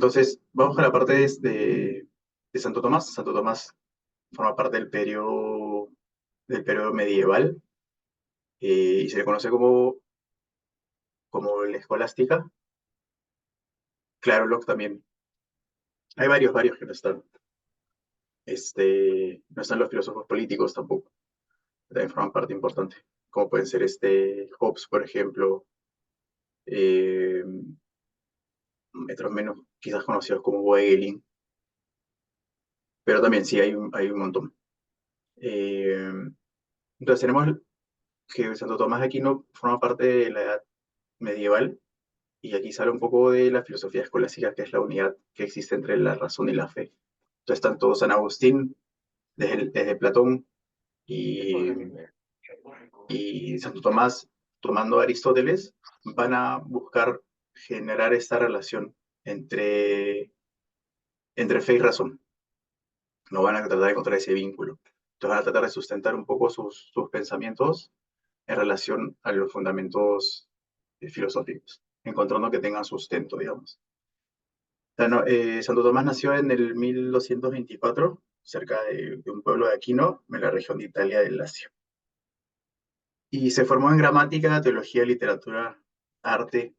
Entonces, vamos a la parte de Santo Tomás. Santo Tomás forma parte del periodo medieval, y se le conoce como la escolástica. Claro, Locke también. Hay varios que no están. No están los filósofos políticos tampoco, que también forman parte importante, como pueden ser Hobbes, por ejemplo, eh, otros menos quizás conocidos como Wegelin, pero también sí hay un montón. Eh, entonces tenemos que Santo Tomás de Aquino forma parte de la edad medieval, y aquí sale un poco de la filosofía escolástica, que es la unidad que existe entre la razón y la fe. Entonces, tanto San Agustín, desde Platón, y, y Santo Tomás, tomando a Aristóteles, van a buscar generar esta relación entre fe y razón. No van a tratar de encontrar ese vínculo. Entonces van a tratar de sustentar un poco sus pensamientos en relación a los fundamentos filosóficos, encontrando que tengan sustento, digamos. No, Santo Tomás nació en el 1224, cerca de un pueblo de Aquino, en la región de Italia del Lacio. Y se formó en gramática, teología, literatura, arte.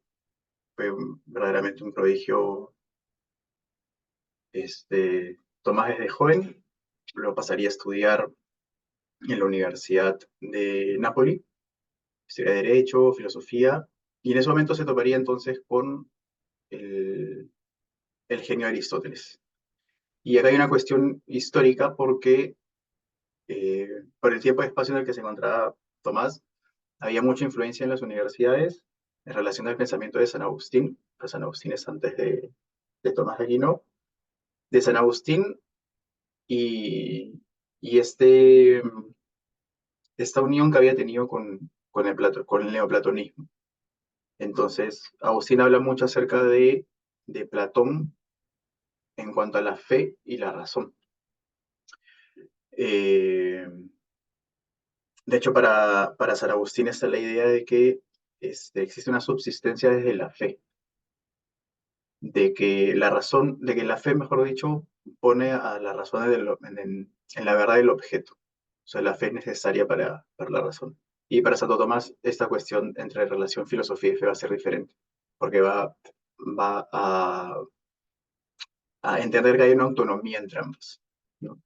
Fue verdaderamente un prodigio. Tomás desde joven, luego pasaría a estudiar en la Universidad de Nápoli, historia de Derecho, filosofía, y en ese momento se toparía entonces con el, el genio de Aristóteles. Y acá hay una cuestión histórica porque por el tiempo y espacio en el que se encontraba Tomás, había mucha influencia en las universidades en relación al pensamiento de San Agustín. Pues San Agustín es antes de Tomás de Aquino, de San Agustín, y, y esta unión que había tenido con el neoplatonismo. Entonces, Agustín habla mucho acerca de Platón en cuanto a la fe y la razón. Eh, de hecho, para San Agustín está la idea de que existe una subsistencia desde la fe, de que la fe, mejor dicho, pone a la razón en la verdad del objeto. O sea, la fe es necesaria para la razón. Y para Santo Tomás, esta cuestión entre relación filosofía y fe va a ser diferente, porque va a entender que hay una autonomía entre ambas, ¿no?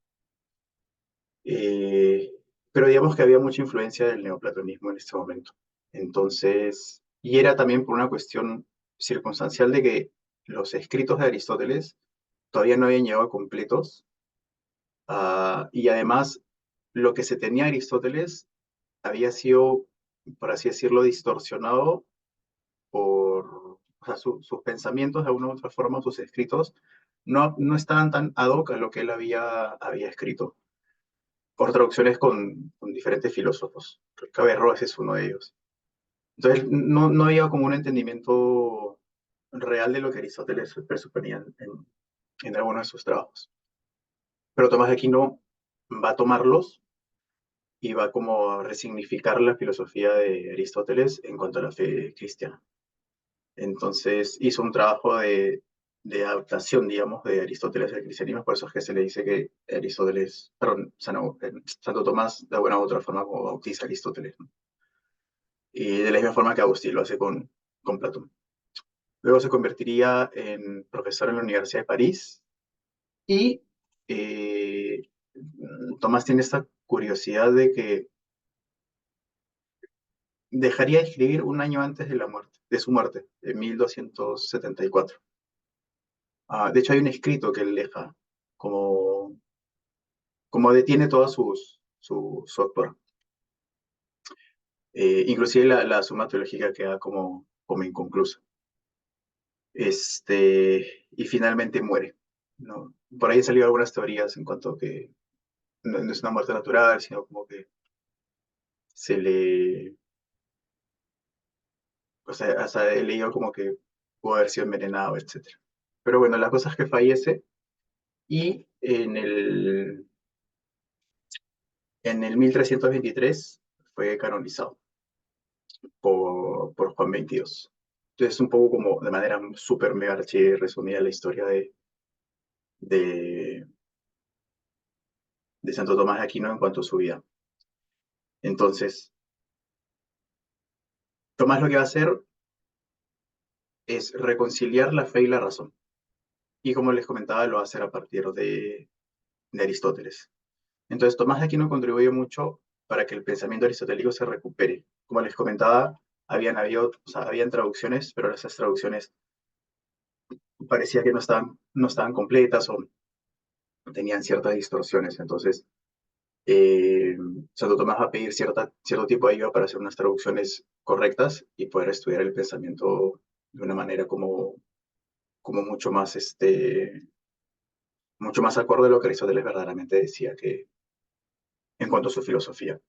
Eh, pero digamos que había mucha influencia del neoplatonismo en este momento. Entonces, y era también por una cuestión circunstancial de que los escritos de Aristóteles todavía no habían llegado completos, y además lo que se tenía de Aristóteles había sido, por así decirlo, distorsionado o sea, sus pensamientos de alguna u otra forma, sus escritos, no estaban tan ad hoc a lo que él había escrito, por traducciones con diferentes filósofos. Caberroes es uno de ellos. Entonces, no había como un entendimiento real de lo que Aristóteles presuponía en algunos de sus trabajos. Pero Tomás de Aquino va a tomarlos y va como a resignificar la filosofía de Aristóteles en cuanto a la fe cristiana. Entonces hizo un trabajo de adaptación, digamos, de Aristóteles al cristianismo. Por eso es que se le dice que Aristóteles, perdón, Santo Tomás de alguna u otra forma como bautiza a Aristóteles, ¿no? Y de la misma forma que Agustín lo hace con Platón. Luego se convertiría en profesor en la Universidad de París, y eh, Tomás tiene esta curiosidad de que dejaría de escribir un año antes de su muerte, en 1274. De hecho, hay un escrito que él deja como, como detiene toda su autor. Inclusive la suma teológica queda como inconclusa. Y finalmente muere, ¿no? Por ahí han salido algunas teorías en cuanto a que no es una muerte natural, sino como que se le... O sea, hasta he leído como que pudo haber sido envenenado, etcétera. Pero bueno, la cosa es que fallece, y en el 1323 fue canonizado por Juan XXII. Entonces, un poco como de manera súper mega archi resumida la historia de, de Santo Tomás de Aquino en cuanto a su vida. Entonces, Tomás lo que va a hacer es reconciliar la fe y la razón. Y como les comentaba, lo va a hacer a partir de Aristóteles. Entonces, Tomás de Aquino contribuye mucho para que el pensamiento aristotélico se recupere. Como les comentaba, habían traducciones, pero esas traducciones parecía que no estaban completas o tenían ciertas distorsiones. Entonces, eh, Santo Tomás va a pedir cierto tipo de ayuda para hacer unas traducciones correctas y poder estudiar el pensamiento de una manera como mucho más acorde a lo que Aristóteles verdaderamente decía que en cuanto a su filosofía.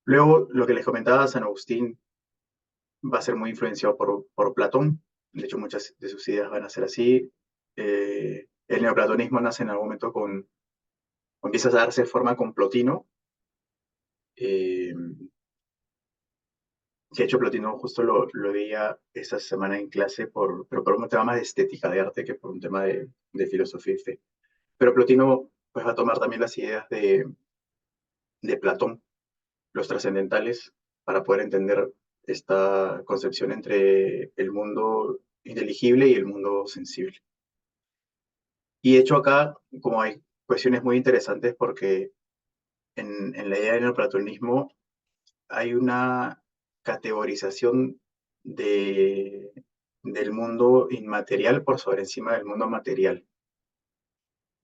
Luego, lo que les comentaba, San Agustín va a ser muy influenciado por Platón. De hecho, muchas de sus ideas van a ser así. El neoplatonismo nace en algún momento empieza a darse forma con Plotino, eh, que de hecho Plotino justo lo veía esta semana en clase, pero por un tema más de estética de arte que por un tema de filosofía y fe. Pero Plotino pues, va a tomar también las ideas de Platón, los trascendentales, para poder entender esta concepción entre el mundo inteligible y el mundo sensible. Y de hecho acá, como hay cuestiones muy interesantes, porque en la idea del neoplatonismo hay una categorización de, del mundo inmaterial por sobre encima del mundo material.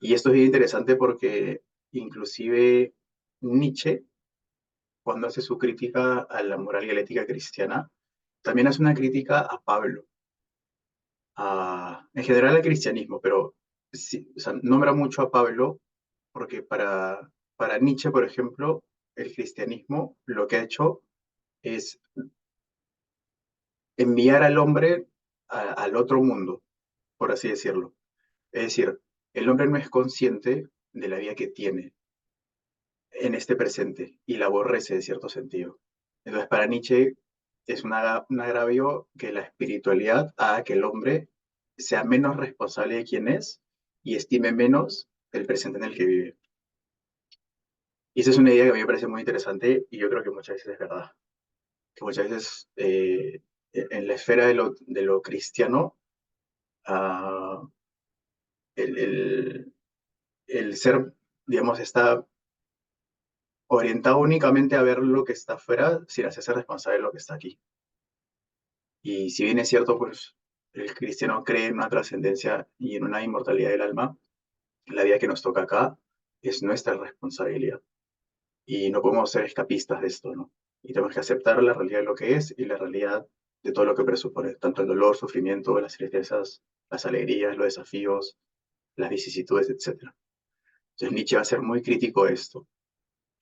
Y esto es bien interesante porque inclusive Nietzsche, cuando hace su crítica a la moral y a la ética cristiana, también hace una crítica a Pablo, en general al cristianismo, pero sí, o sea, nombra mucho a Pablo porque para Nietzsche, por ejemplo, el cristianismo lo que ha hecho es enviar al hombre al otro mundo, por así decirlo. Es decir, el hombre no es consciente de la vida que tiene en este presente y la aborrece de cierto sentido. Entonces, para Nietzsche es un agravio que la espiritualidad haga que el hombre sea menos responsable de quién es y estime menos el presente en el que vive. Y esa es una idea que a mí me parece muy interesante y yo creo que muchas veces es verdad. Que muchas veces en la esfera de lo cristiano, ah, el, el- el ser, digamos, está orientado únicamente a ver lo que está afuera sin hacerse responsable de lo que está aquí. Y si bien es cierto, pues el cristiano cree en una trascendencia y en una inmortalidad del alma, la vida que nos toca acá es nuestra responsabilidad. Y no podemos ser escapistas de esto, ¿no? Y tenemos que aceptar la realidad de lo que es y la realidad de todo lo que presupone, tanto el dolor, sufrimiento, las tristezas, las alegrías, los desafíos, las vicisitudes, etcétera. Entonces Nietzsche va a ser muy crítico de esto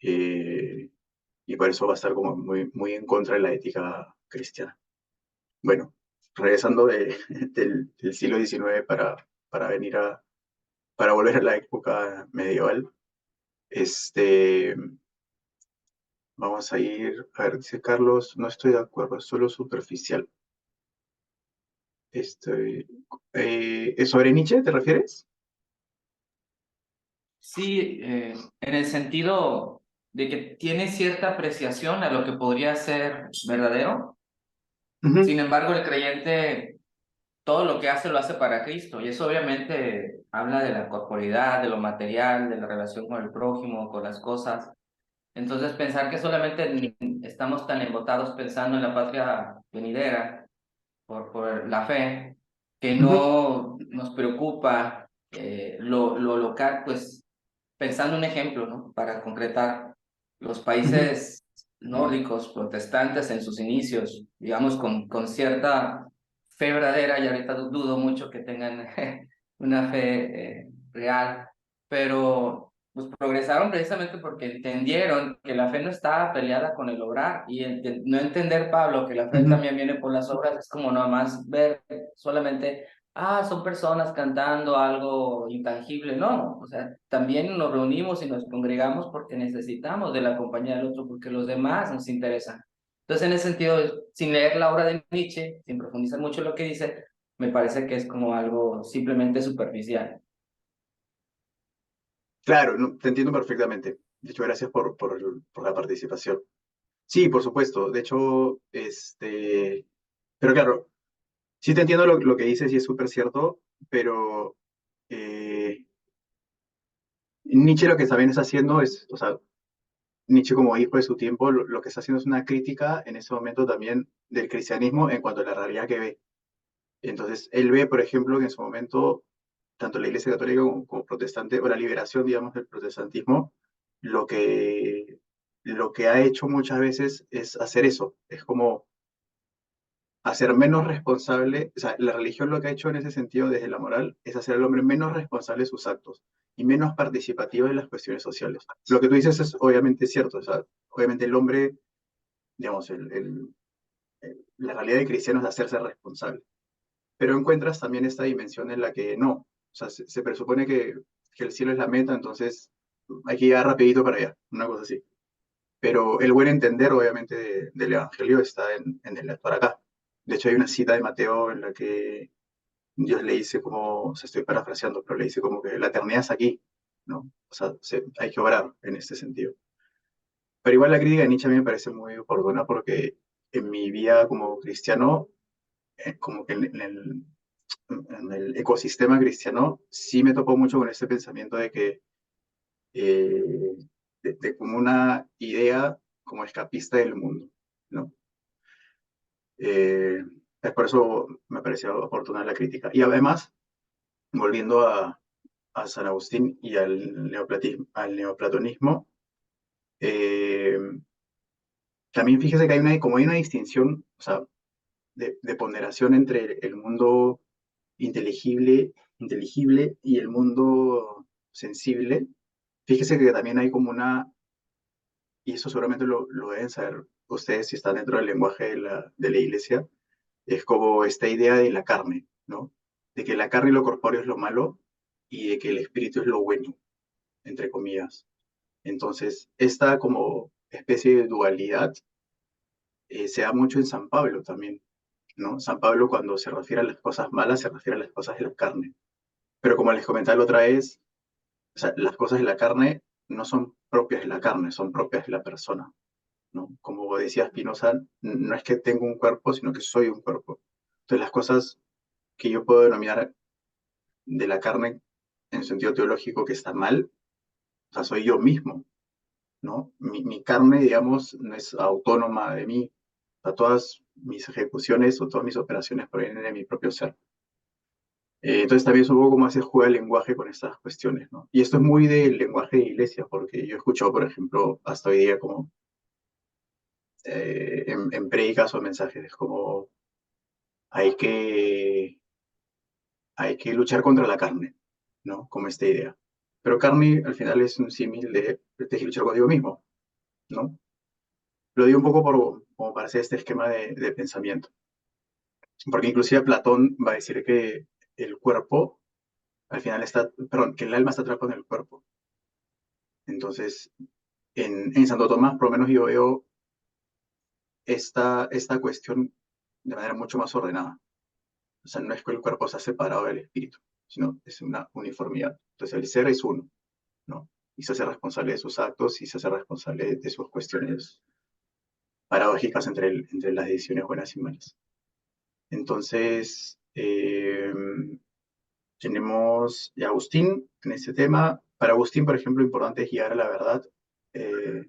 y por eso va a estar como muy, muy en contra de la ética cristiana. Bueno, regresando del siglo XIX para para volver a la época medieval, este, vamos a ir, a ver, dice Carlos, no estoy de acuerdo, es solo superficial. Este, ¿Es sobre Nietzsche, te refieres? Sí, en el sentido de que tiene cierta apreciación a lo que podría ser verdadero. Ujú, Sin embargo, el creyente todo lo que hace lo hace para Cristo y eso obviamente habla de la corporeidad, de lo material, de la relación con el prójimo, con las cosas. Entonces, pensar que solamente estamos tan embotados pensando en la patria venidera por la fe, que ujú, no nos preocupa lo local, pues pensando un ejemplo, ¿no? Para concretar, los ujú, países nórdicos protestantes en sus inicios, digamos, con cierta fe verdadera, y ahorita dudo mucho que tengan una fe real, pero pues progresaron precisamente porque entendieron que la fe no estaba peleada con el obrar, y no entender, Pablo, que la fe ujú, también viene por las obras, es como nomás ver solamente son personas cantando algo intangible. No, o sea, también nos reunimos y nos congregamos porque necesitamos de la compañía del otro, porque los demás nos interesan. Entonces, en ese sentido, sin leer la obra de Nietzsche, sin profundizar mucho en lo que dice, me parece que es como algo simplemente superficial. Claro, no, te entiendo perfectamente. De hecho, gracias por la participación. Sí, por supuesto. De hecho, pero claro, sí te entiendo lo que dices y es súper cierto, pero eh, Nietzsche lo que también está haciendo es, o sea, Nietzsche como hijo de su tiempo, lo que está haciendo es una crítica en ese momento también del cristianismo en cuanto a la realidad que ve. Entonces, él ve, por ejemplo, que en su momento, tanto la Iglesia Católica como protestante, o la liberación, digamos, del protestantismo, lo que, lo que ha hecho muchas veces es hacer eso. Es como hacer menos responsable, o sea, la religión lo que ha hecho en ese sentido desde la moral es hacer al hombre menos responsable de sus actos y menos participativo en las cuestiones sociales. Lo que tú dices es obviamente cierto, o sea, obviamente el hombre, digamos, la realidad del cristiano es hacerse responsable, pero encuentras también esta dimensión en la que no, o sea, se presupone que el cielo es la meta, entonces hay que llegar rapidito para allá, una cosa así. Pero el buen entender, obviamente, del Evangelio está en el actuar acá. De hecho, hay una cita de Mateo en la que Dios le dice como, o sea, estoy parafraseando, pero le dice como que la eternidad es aquí, ¿no? O sea, hay que obrar en este sentido. Pero igual la crítica de Nietzsche a mí me parece muy oportuna porque en mi vida como cristiano, como que en el ecosistema cristiano, sí me topó mucho con este pensamiento de que, eh, de como una idea como escapista del mundo, ¿no? Eh, es por eso me pareció oportuna la crítica. Y además, volviendo a San Agustín y al neoplatonismo, eh, también fíjese que como hay una distinción, o sea, de ponderación entre el mundo inteligible y el mundo sensible. Fíjese que también hay como y eso seguramente lo deben saber ustedes si están dentro del lenguaje de la iglesia, es como esta idea de la carne, ¿no? De que la carne y lo corpóreo es lo malo y de que el espíritu es lo bueno, entre comillas. Entonces, esta como especie de dualidad se da mucho en San Pablo también, ¿no? San Pablo cuando se refiere a las cosas malas se refiere a las cosas de la carne. Pero como les comentaba la otra vez, o sea, las cosas de la carne no son propias de la carne, son propias de la persona, ¿no? Como decía Spinoza, no es que tengo un cuerpo, sino que soy un cuerpo. Entonces, las cosas que yo puedo denominar de la carne en sentido teológico que está mal, o sea, soy yo mismo, ¿no? Mi carne, digamos, no es autónoma de mí. O sea, todas mis ejecuciones o todas mis operaciones provienen de mi propio ser. Entonces también es un poco cómo se juega el lenguaje con estas cuestiones, ¿no? Y esto es muy del lenguaje de iglesia, porque yo he escuchado, por ejemplo, hasta hoy día como en prédicas o mensajes como hay que, hay que luchar contra la carne, ¿no? Como esta idea. Pero carne al final es un símil de tienes que luchar contigo mismo, ¿no? Lo digo un poco como para hacer este esquema de pensamiento. Porque inclusive Platón va a decir que el cuerpo al final perdón, que el alma está atrapada en el cuerpo. Entonces, en Santo Tomás, por lo menos yo veo esta cuestión de manera mucho más ordenada. O sea, no es que el cuerpo sea separado del espíritu, sino es una uniformidad. Entonces, el ser es uno, ¿no? Y se hace responsable de sus actos y se hace responsable de sus cuestiones paradójicas entre las decisiones buenas y malas. Entonces, tenemos a Agustín en este tema. Para Agustín, por ejemplo, lo importante es llegar a la verdad. eh,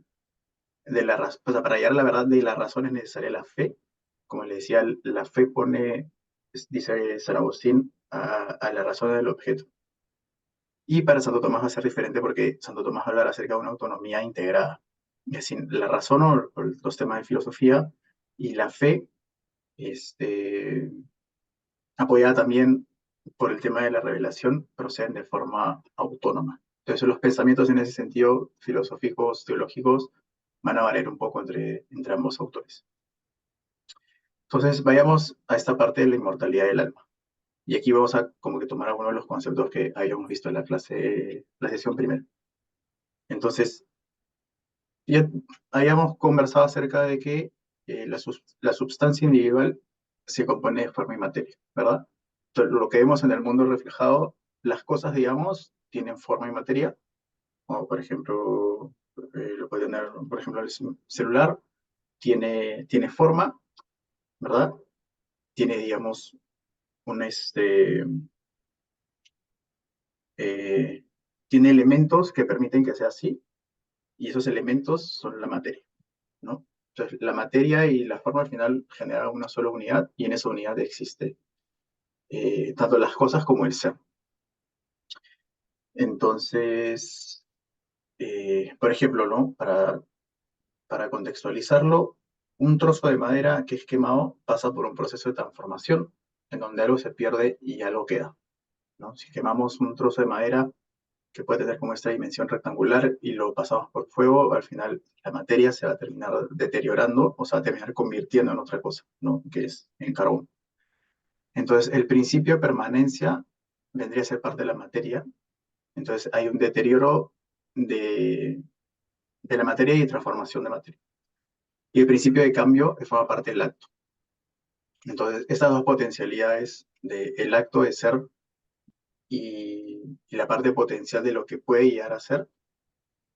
o sea, para llegar a la verdad de la razón es necesaria la fe. Como le decía, la fe dice San Agustín, a la razón del objeto. Y para Santo Tomás va a ser diferente porque Santo Tomás va a hablar acerca de una autonomía integrada. Es decir, la razón o los temas de filosofía y la fe, este, apoyada también por el tema de la revelación, proceden de forma autónoma. Entonces, los pensamientos en ese sentido, filosóficos, teológicos, van a variar un poco entre ambos autores. Entonces, vayamos a esta parte de la inmortalidad del alma. Y aquí vamos a como que tomar algunos de los conceptos que habíamos visto en la sesión primera. Entonces, ya habíamos conversado acerca de que la substancia individual se compone de forma y materia, ¿verdad? Entonces, lo que vemos en el mundo reflejado, las cosas, digamos, tienen forma y materia, como por ejemplo, lo puede tener, por ejemplo, el celular tiene forma, ¿verdad? Tiene, digamos, un, eh, tiene elementos que permiten que sea así, y esos elementos son la materia, ¿no? Entonces, la materia y la forma al final generan una sola unidad, y en esa unidad existe tanto las cosas como el ser. Entonces, por ejemplo, ¿no? Para contextualizarlo, un trozo de madera que es quemado pasa por un proceso de transformación, en donde algo se pierde y algo queda, ¿no? Si quemamos un trozo de madera que puede tener como esta dimensión rectangular y lo pasamos por fuego, al final la materia se va a terminar deteriorando o se va a terminar convirtiendo en otra cosa, ¿no? Que es en carbón. Entonces, el principio de permanencia vendría a ser parte de la materia. Entonces, hay un deterioro de, de la materia y transformación de materia. Y el principio de cambio forma parte del acto. Entonces, estas dos potencialidades del acto de ser y la parte potencial de lo que puede llegar a ser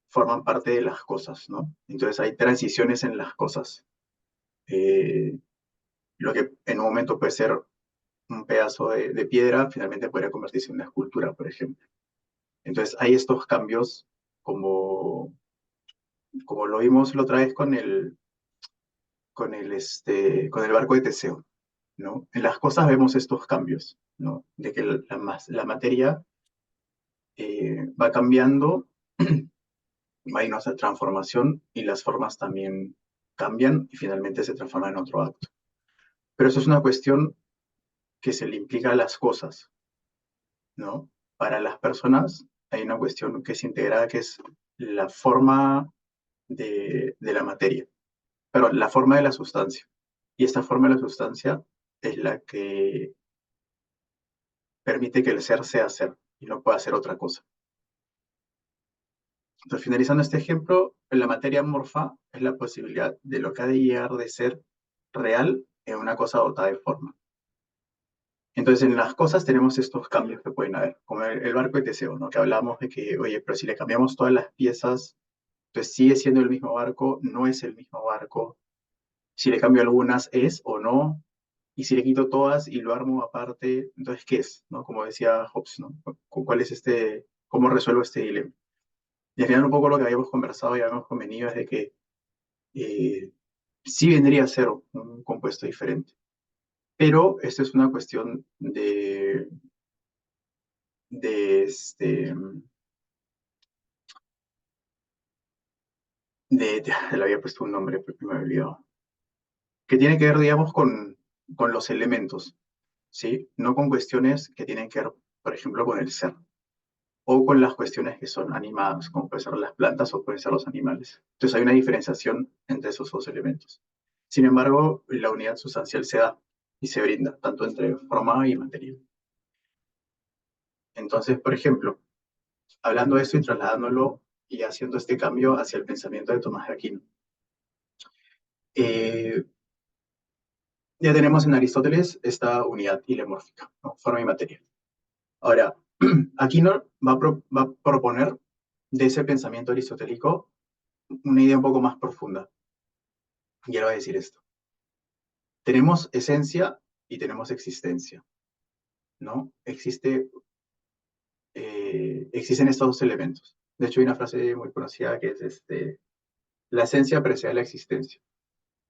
forman parte de las cosas, ¿no? Entonces hay transiciones en las cosas. Eh, lo que en un momento puede ser un pedazo de piedra, finalmente podría convertirse en una escultura, por ejemplo. Entonces hay estos cambios como lo vimos la otra vez con el barco de Teseo, ¿no? En las cosas vemos estos cambios, ¿no? De que la materia va cambiando, va en otra transformación y las formas también cambian y finalmente se transforman en otro acto. Pero eso es una cuestión que se le implica a las cosas, ¿no? Para las personas hay una cuestión que es integrada, que es la forma de la materia, pero la forma de la sustancia. Y esta forma de la sustancia es la que permite que el ser sea ser y no pueda ser otra cosa. Entonces, finalizando este ejemplo, la materia amorfa es la posibilidad de lo que ha de llegar de ser real en una cosa dotada de forma. Entonces, en las cosas tenemos estos cambios que pueden haber, como el barco de Teseo, ¿no? Que hablamos de que, oye, pero si le cambiamos todas las piezas, entonces sigue siendo el mismo barco, no es el mismo barco. Si le cambio algunas, es o no. Y si le quito todas y lo armo aparte, entonces, ¿qué es? ¿No? Como decía Hobbes, ¿no? ¿Cuál es cómo resuelvo este dilema? Y al final un poco lo que habíamos conversado y habíamos convenido es de que eh, sí vendría a ser un compuesto diferente. Pero esto es una cuestión de le había puesto un nombre, pero me había olvidado, que tiene que ver, digamos, con los elementos, ¿sí? No con cuestiones que tienen que ver, por ejemplo, con el ser, o con las cuestiones que son animadas, como pueden ser las plantas o pueden ser los animales. Entonces hay una diferenciación entre esos dos elementos. Sin embargo, la unidad sustancial se da y se brinda, tanto entre forma y materia. Entonces, por ejemplo, hablando de esto y trasladándolo y haciendo este cambio hacia el pensamiento de Tomás de Aquino. Eh, ya tenemos en Aristóteles esta unidad ilemórfica, ¿no? Forma y materia. Ahora, Aquino va a proponer de ese pensamiento aristotélico una idea un poco más profunda. Y él va a decir esto. Tenemos esencia y tenemos existencia, ¿no? Existen estos dos elementos. De hecho, hay una frase muy conocida que es la esencia precede a la existencia.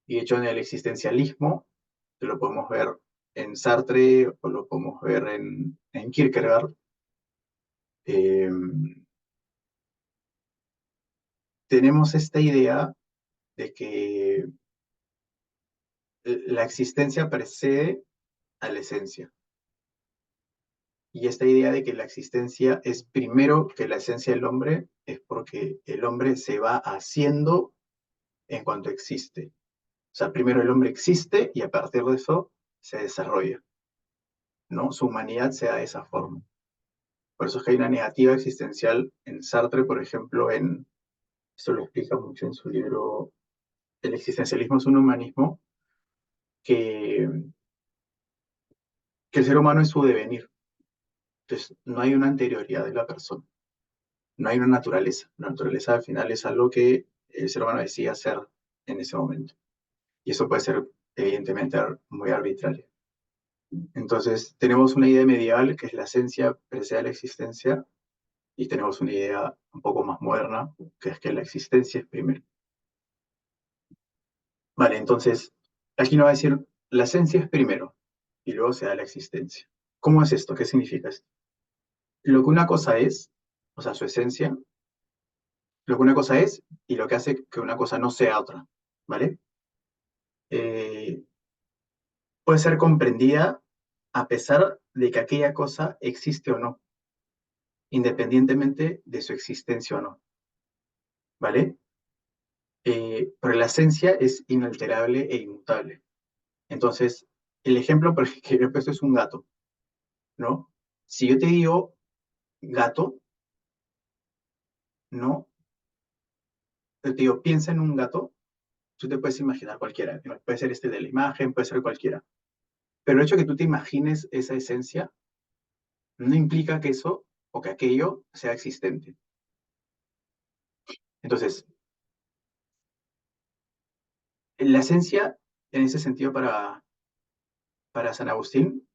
Y de hecho, en el existencialismo, que lo podemos ver en Sartre o lo podemos ver en Kierkegaard, eh, tenemos esta idea de que la existencia precede a la esencia. Y esta idea de que la existencia es primero que la esencia del hombre es porque el hombre se va haciendo en cuanto existe. O sea, primero el hombre existe y a partir de eso se desarrolla, ¿no? Su humanidad se da de esa forma. Por eso es que hay una negativa existencial en Sartre, por ejemplo, esto lo explica mucho en su libro el existencialismo es un humanismo que, que el ser humano es su devenir. Entonces, no hay una anterioridad de la persona, no hay una naturaleza. La naturaleza al final es algo que el ser humano decide hacer en ese momento. Y eso puede ser, evidentemente, muy arbitrario. Entonces, tenemos una idea medieval que es la esencia precede a la existencia, y tenemos una idea un poco más moderna, que es que la existencia es primero. Vale, entonces, aquí nos va a decir, la esencia es primero, y luego se da la existencia. ¿Cómo es esto? ¿Qué significa esto? Lo que una cosa es, o sea, su esencia, lo que una cosa es y lo que hace que una cosa no sea otra, ¿vale? Eh, puede ser comprendida a pesar de que aquella cosa existe o no, independientemente de su existencia o no, ¿vale? Pero la esencia es inalterable e inmutable. Entonces, el ejemplo por el que yo he puesto es un gato, ¿no? Si yo te digo gato, ¿no? Yo te digo, piensa en un gato, tú te puedes imaginar cualquiera, ¿no? Puede ser este de la imagen, puede ser cualquiera. Pero el hecho de que tú te imagines esa esencia no implica que eso o que aquello sea existente. Entonces, la esencia, en ese sentido, para San Agustín,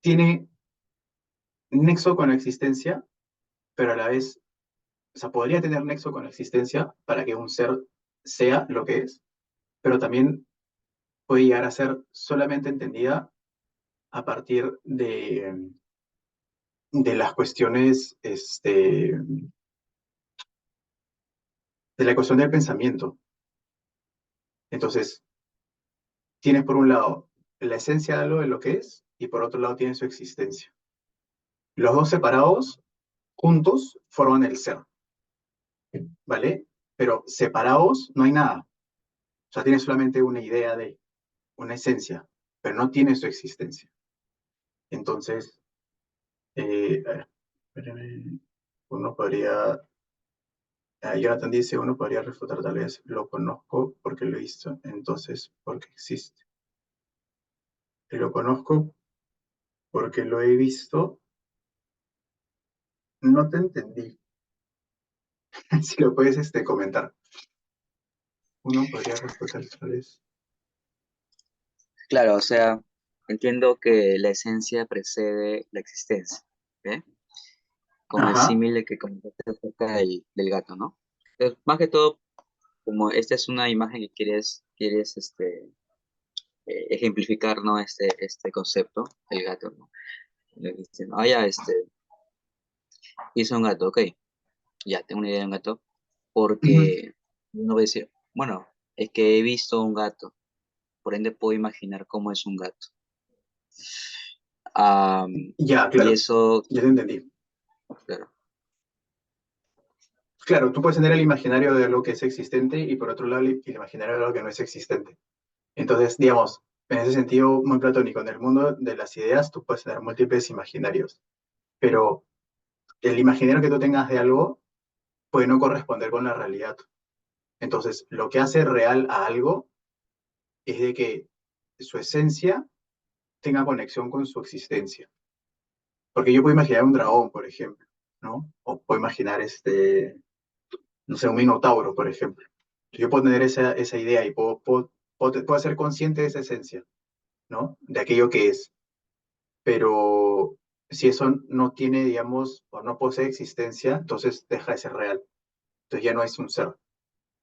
tiene nexo con la existencia, pero a la vez, o sea, podría tener nexo con la existencia para que un ser sea lo que es, pero también puede llegar a ser solamente entendida a partir de las cuestiones, de la cuestión del pensamiento. Entonces, tienes por un lado la esencia de algo de lo que es y por otro lado tiene su existencia. Los dos separados, juntos, forman el ser, ¿vale? Pero separados no hay nada. O sea, tiene solamente una idea de una esencia, pero no tiene su existencia. Entonces, a ver, espérame, uno podría, Jonathan dice, uno podría refutar tal vez, lo conozco porque lo he visto, entonces, porque existe. Y lo conozco porque lo he visto, no te entendí. Si lo puedes comentar. Uno podría refutar tal vez. Claro, o sea, entiendo que la esencia precede la existencia, ¿eh? Con el Ajá. símil de que comentaste acerca del gato, ¿no? Entonces, más que todo, como esta es una imagen que quieres ejemplificar, ¿no? Este concepto, el gato, ¿no? Le dicen, ah, ya, hizo un gato, ok, ya tengo una idea de un gato, Ujú. porque uno va a decir, bueno, es que he visto un gato, por ende puedo imaginar cómo es un gato. Am, Ya, y claro. eso, Ya te entendí. claro, Claro, tú puedes tener el imaginario de algo que es existente y por otro lado el imaginario de algo que no es existente. Entonces, digamos, en ese sentido muy platónico, en el mundo de las ideas tú puedes tener múltiples imaginarios, pero el imaginario que tú tengas de algo puede no corresponder con la realidad. Entonces, lo que hace real a algo es de que su esencia tenga conexión con su existencia. Porque yo puedo imaginar un dragón, por ejemplo, ¿no? O puedo imaginar no sé, un minotauro, por ejemplo. Yo puedo tener esa idea y puedo ser consciente de esa esencia, ¿no? De aquello que es. Pero si eso no tiene, digamos, o no posee existencia, entonces deja de ser real. Entonces ya no es un ser.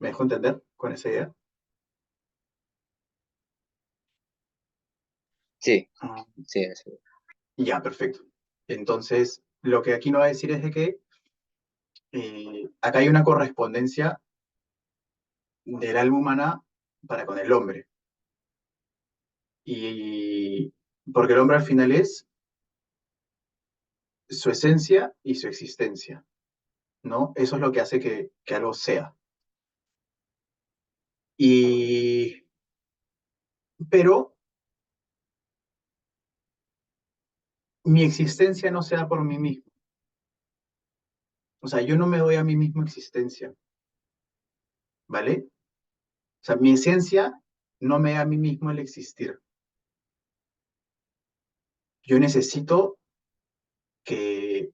¿Me dejo entender con esa idea? sí, Ah, sí, sí. ya, perfecto. Entonces, lo que aquí nos va a decir es de que acá hay una correspondencia del alma humana para con el hombre. Y porque el hombre al final es su esencia y su existencia, ¿no? Eso es lo que hace que algo sea. Y, pero mi existencia no se da por mí mismo. O sea, yo no me doy a mí mismo existencia, ¿vale? O sea, mi esencia no me da a mí mismo el existir. Yo necesito que,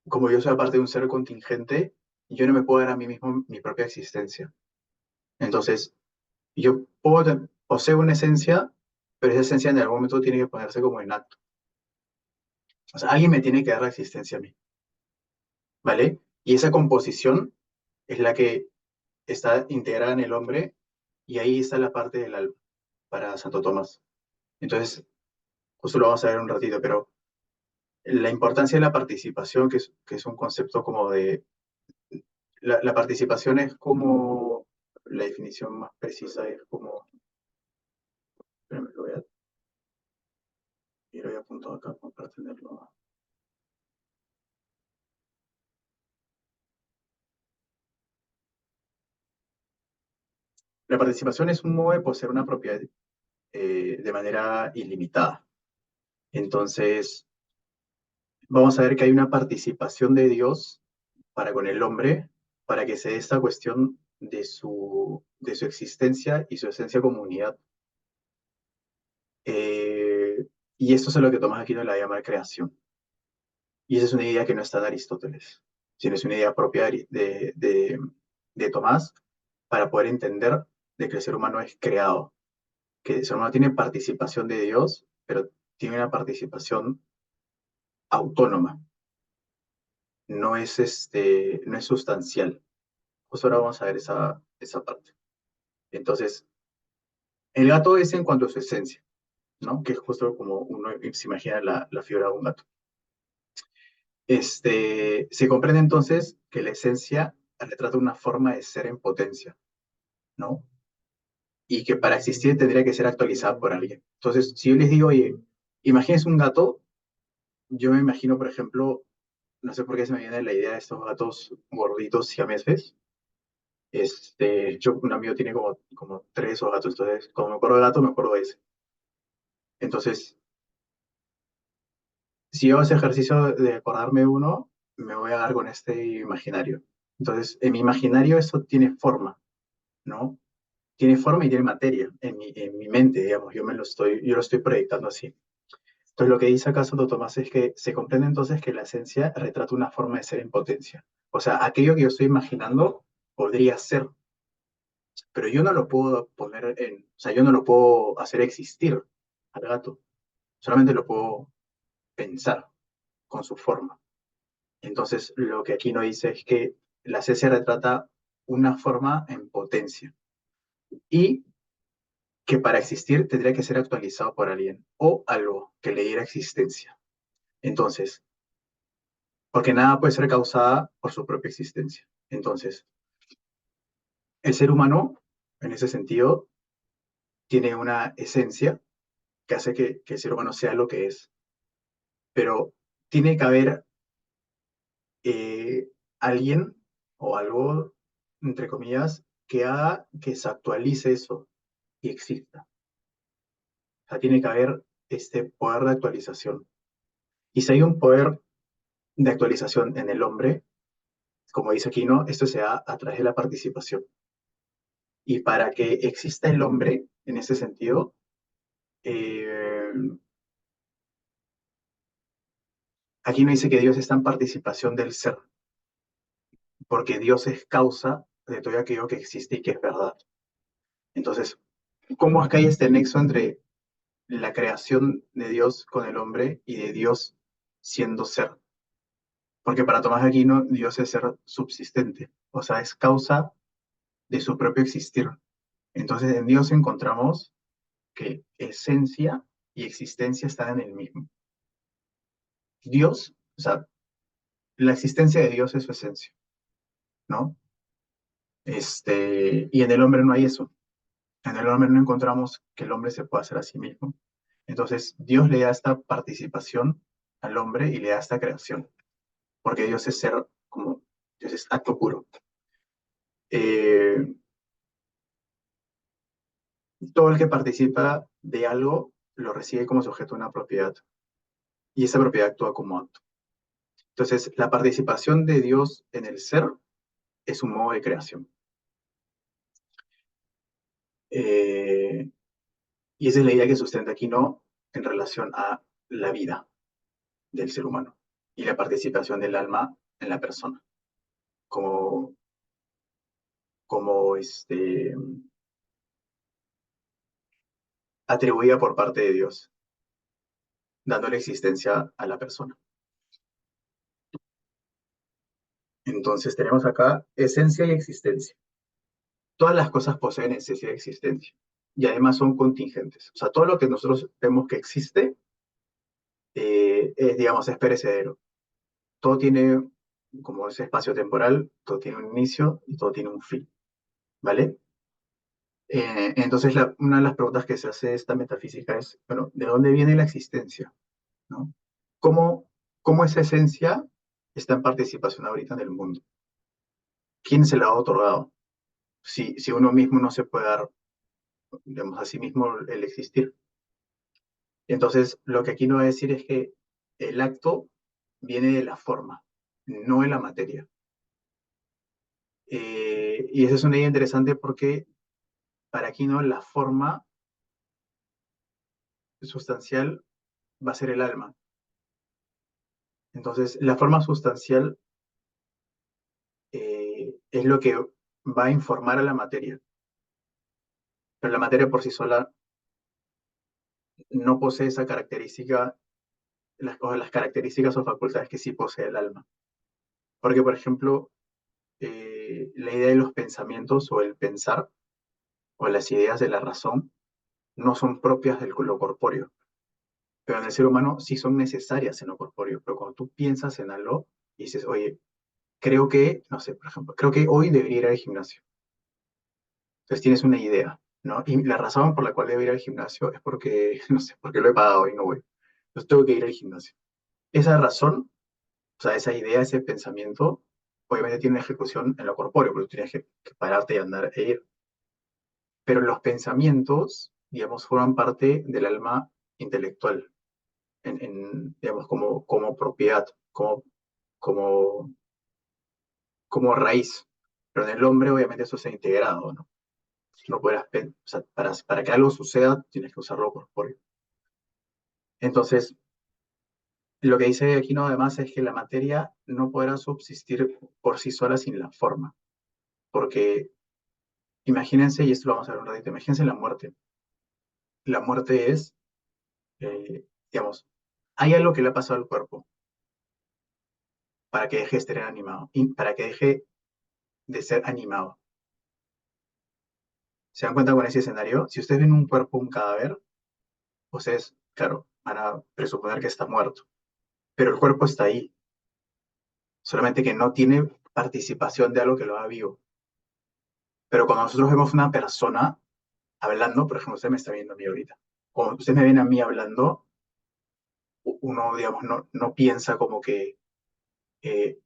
como yo soy parte de un ser contingente, yo no me puedo dar a mí mismo mi propia existencia. Entonces, yo poseo una esencia, pero esa esencia en algún momento tiene que ponerse como en acto. O sea, alguien me tiene que dar la existencia a mí, ¿vale? Y esa composición es la que está integrada en el hombre y ahí está la parte del alma para Santo Tomás. Entonces, justo lo vamos a ver un ratito, pero la importancia de la participación, que es un concepto como de... La participación es como... La definición más precisa es como... Espérame, lo voy a apuntar acá como para tenerlo. La participación es un modo de poseer una propiedad de manera ilimitada. Entonces, vamos a ver que hay una participación de Dios para con el hombre, para que se dé esta cuestión de su existencia y su esencia como unidad. Y esto es lo que Tomás Aquino la llama creación. Y esa es una idea que no está de Aristóteles, sino es una idea propia de Tomás para poder entender de que el ser humano es creado, que el ser humano tiene participación de Dios, pero tiene una participación autónoma, no es sustancial. Pues ahora vamos a ver esa parte. Entonces, el gato es en cuanto a su esencia, ¿no? Que es justo como uno se imagina la figura de un gato. Se comprende entonces que la esencia retrata una forma de ser en potencia, ¿no? Y que para existir tendría que ser actualizada por alguien. Entonces, si yo les digo, oye, imagínense un gato, yo me imagino, por ejemplo, no sé por qué se me viene la idea de estos gatos gorditos siameses. Un amigo tiene como tres de esos gatos, entonces, como me acuerdo de gato, me acuerdo de ese. Entonces, si yo hago ese ejercicio de acordarme de uno, me voy a dar con este imaginario. Entonces, en mi imaginario eso tiene forma, ¿no? Tiene forma y tiene materia en mi mente, digamos, yo lo estoy proyectando así. Entonces, lo que dice acá Santo Tomás es que se comprende entonces que la esencia retrata una forma de ser en potencia. O sea, aquello que yo estoy imaginando podría ser, pero yo no lo puedo o sea, yo no lo puedo hacer existir al gato, solamente lo puedo pensar con su forma. Entonces, lo que aquí nos dice es que la esencia retrata una forma en potencia y que para existir tendría que ser actualizado por alguien o algo que le diera existencia. Entonces, porque nada puede ser causada por su propia existencia. Entonces, el ser humano, en ese sentido, tiene una esencia que hace que el ser humano sea lo que es, pero tiene que haber alguien o algo, entre comillas, que haga que se actualice eso y exista. O sea, tiene que haber este poder de actualización. Y si hay un poder de actualización en el hombre, como dice aquí, ¿no? Esto se da a través de la participación. Y para que exista el hombre, en ese sentido, eh, aquí no dice que Dios está en participación del ser, porque Dios es causa de todo aquello que existe y que es verdad. Entonces, ¿cómo es que hay este nexo entre la creación de Dios con el hombre y de Dios siendo ser? Porque para Tomás de Aquino, Dios es ser subsistente, o sea, es causa de su propio existir. Entonces, en Dios encontramos que esencia y existencia están en el mismo. Dios, o sea, la existencia de Dios es su esencia, ¿no? Y en el hombre no hay eso. En el hombre no encontramos que el hombre se pueda hacer a sí mismo. Entonces, Dios le da esta participación al hombre y le da esta creación, porque Dios es ser como, Dios es acto puro. Eh, Todo el que participa de algo lo recibe como sujeto de una propiedad, y esa propiedad actúa como acto. Entonces, la participación de Dios en el ser es un modo de creación. Eh, y esa es la idea que sustenta Aquino en relación a la vida del ser humano y la participación del alma en la persona, como, como atribuida por parte de Dios, dándole existencia a la persona. Entonces tenemos acá esencia y existencia. Todas las cosas poseen esencia y existencia, y además son contingentes. O sea, todo lo que nosotros vemos que existe, digamos, es perecedero. Todo tiene, como ese espacio temporal, todo tiene un inicio y todo tiene un fin, ¿vale? Entonces, una de las preguntas que se hace esta metafísica es, bueno, ¿de dónde viene la existencia? ¿No? ¿Cómo, cómo esa esencia está en participación ahorita en el mundo? ¿Quién se la ha otorgado? Si uno mismo no se puede dar, digamos, a sí mismo el existir. Entonces, lo que aquí no va a decir es que el acto viene de la forma, no de la materia. Y esa es una idea interesante porque para Aquino la forma sustancial va a ser el alma. Entonces, la forma sustancial es lo que va a informar a la materia, pero la materia por sí sola no posee esa característica, las características o facultades que sí posee el alma. Porque, por ejemplo, la idea de los pensamientos o el pensar o las ideas de la razón no son propias de lo corpóreo, pero en el ser humano sí son necesarias en lo corpóreo. Pero cuando tú piensas en algo y dices, oye, creo que, no sé, por ejemplo, creo que hoy debería ir al gimnasio. Entonces tienes una idea, ¿no? Y la razón por la cual debo ir al gimnasio es porque, no sé, porque lo he pagado y no voy. Entonces tengo que ir al gimnasio. Esa razón, o sea, esa idea, ese pensamiento, obviamente tiene una ejecución en lo corpóreo, porque tú tienes que pararte y andar e ir. Pero los pensamientos, digamos, forman parte del alma intelectual, digamos, como propiedad, como, como raíz. Pero en el hombre, obviamente, eso se ha integrado, ¿no? No podrás, o sea, para que algo suceda, tienes que usarlo corpóreo. Entonces, lo que dice Aquino además es que la materia no podrá subsistir por sí sola sin la forma, porque imagínense, y esto lo vamos a ver un ratito, imagínense la muerte. La muerte es, digamos, hay algo que le ha pasado al cuerpo para que deje de estar animado, y para que deje de ser animado. ¿Se dan cuenta con ese escenario? Si ustedes ven un cuerpo, un cadáver, ustedes, claro, van a presuponer que está muerto, pero el cuerpo está ahí, solamente que no tiene participación de algo que lo haga vivo. Pero cuando nosotros vemos una persona hablando, por ejemplo, usted me está viendo a mí ahorita, o usted me ven a mí hablando, uno, digamos, no piensa como que, eh,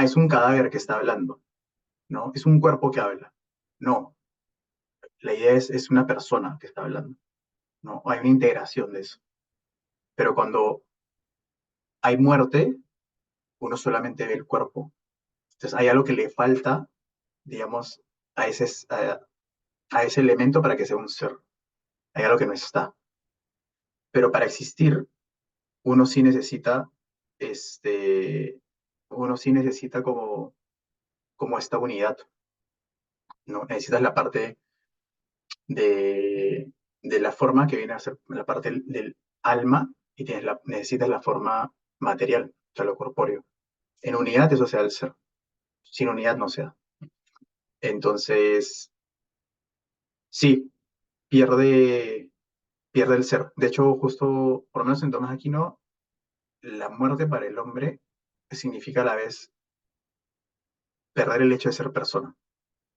es un cadáver que está hablando, ¿no? Es un cuerpo que habla. No, la idea es una persona que está hablando, ¿no? Hay una integración de eso. Pero cuando hay muerte, uno solamente ve el cuerpo. Entonces hay algo que le falta, digamos, a ese elemento para que sea un ser. Hay algo que no está. Pero para existir, uno sí necesita, este, uno sí necesita como esta unidad, ¿no? Necesitas la parte de, de la forma que viene a ser la parte del alma y necesitas la forma material, o sea, lo corpóreo. En unidad eso sea el ser, sin unidad no sea. Entonces, sí, pierde, pierde el ser. De hecho, justo, por lo menos en Tomás Aquino, la muerte para el hombre significa a la vez perder el hecho de ser persona.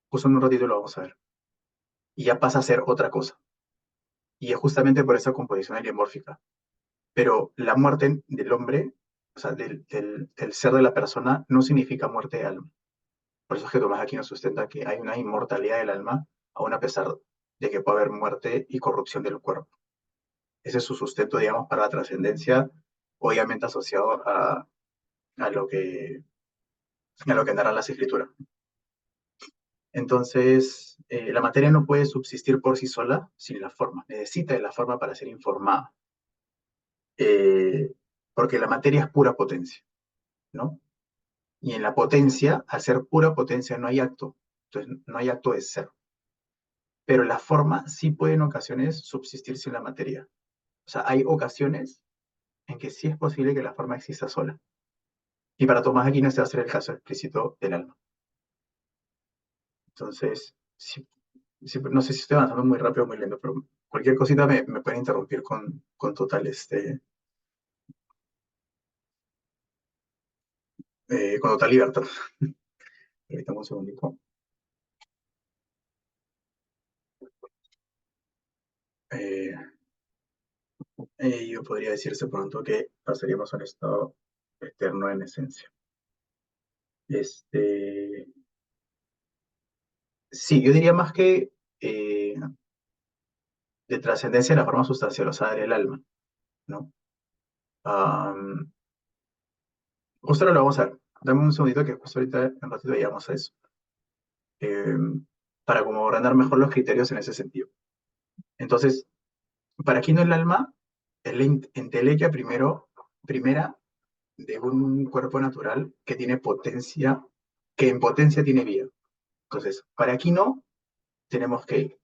Justo en un ratito lo vamos a ver. Y ya pasa a ser otra cosa. Y es justamente por esa composición heliomórfica. Pero la muerte del hombre, o sea, del ser de la persona, no significa muerte de alma. Por eso es que Tomás Aquino sustenta que hay una inmortalidad del alma, aun a pesar de que puede haber muerte y corrupción del cuerpo. Ese es su sustento, digamos, para la trascendencia, obviamente asociado a lo que narran las escrituras. Entonces, la materia no puede subsistir por sí sola sin la forma, necesita de la forma para ser informada, eh, porque la materia es pura potencia, ¿no? Y en la potencia, al ser pura potencia, no hay acto, entonces no hay acto de ser. Pero la forma sí puede en ocasiones subsistir sin la materia. O sea, hay ocasiones en que sí es posible que la forma exista sola. Y para Tomás Aquino este va a ser el caso explícito del alma. Entonces, no sé si estoy avanzando muy rápido o muy lento, pero cualquier cosita me pueden interrumpir con total, con total libertad. Ahorita un segundito. Eh, yo podría decirse pronto que pasaríamos a un estado eterno en esencia. Este, sí, yo diría más que de trascendencia de la forma sustancial, o sea, del alma, ¿no? Am, justo ahora lo vamos a ver. Dame un segundito que justo ahorita en un ratito llegamos a eso. Eh, para como agrandar mejor los criterios en ese sentido. Entonces, para Aquino el alma es la entelequia primera de un cuerpo natural que tiene potencia, que en potencia tiene vida. Entonces, para Aquino tenemos que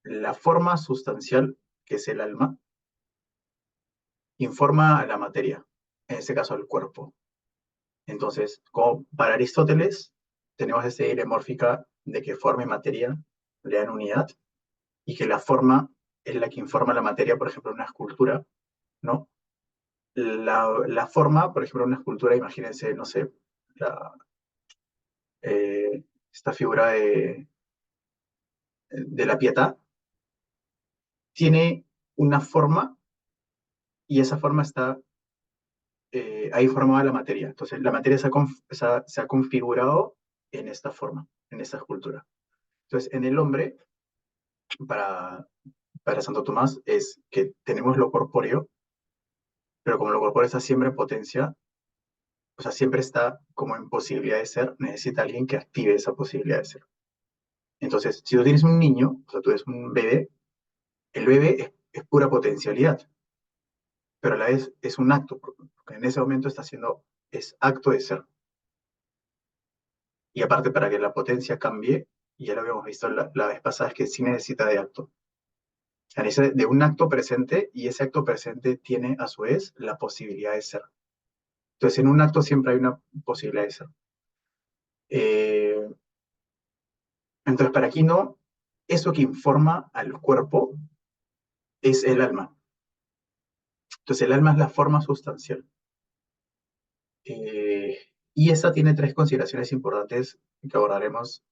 la forma sustancial, que es el alma, informa a la materia, en este caso al cuerpo. Entonces, como para Aristóteles, tenemos esta idea mórfica de que forma y materia le dan unidad y que la forma es la que informa a la materia, por ejemplo, en una escultura, ¿no? La forma, por ejemplo, en una escultura, imagínense, no sé, la, esta figura de la Pietà, tiene una forma y esa forma está ahí formada la materia. Entonces, la materia se ha configurado en esta forma, en esta escultura. Entonces, en el hombre, para, para Santo Tomás, es que tenemos lo corpóreo, pero como lo corpóreo está siempre en potencia, o sea, siempre está como en posibilidad de ser, necesita alguien que active esa posibilidad de ser. Entonces, si tú tienes un niño, o sea, tú eres un bebé, el bebé es pura potencialidad, pero a la vez es un acto, porque en ese momento está haciendo, es acto de ser. Y aparte, para que la potencia cambie, y ya lo habíamos visto la vez pasada, es que sí necesita de acto. O sea, necesita de un acto presente, y ese acto presente tiene a su vez la posibilidad de ser. Entonces, en un acto siempre hay una posibilidad de ser. Eh, entonces, para Aquino, eso que informa al cuerpo es el alma. Entonces, el alma es la forma sustancial. Eh, y esa tiene tres consideraciones importantes que abordaremos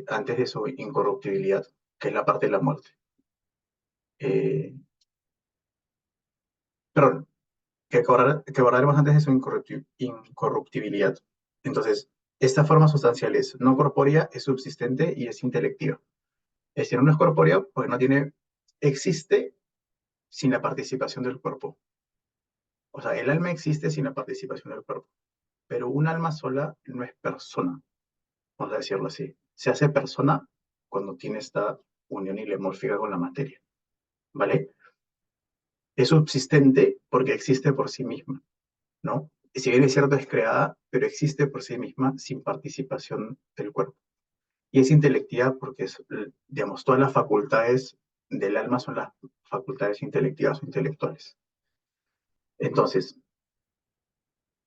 antes de su incorruptibilidad, que es la parte de la muerte. Eh, perdón, que abordaremos antes de su incorruptibilidad. Entonces, esta forma sustancial es no corpórea, es subsistente y es intelectiva. Es decir, no es corpórea porque no tiene, existe sin la participación del cuerpo. O sea, el alma existe sin la participación del cuerpo, pero un alma sola no es persona, vamos a decirlo así. Se hace persona cuando tiene esta unión ilemórfica con la materia, ¿vale? Es subsistente porque existe por sí misma, ¿no? Y si bien es cierto, es creada, pero existe por sí misma sin participación del cuerpo. Y es intelectiva porque, digamos, todas las facultades del alma son las facultades intelectivas o intelectuales. Entonces,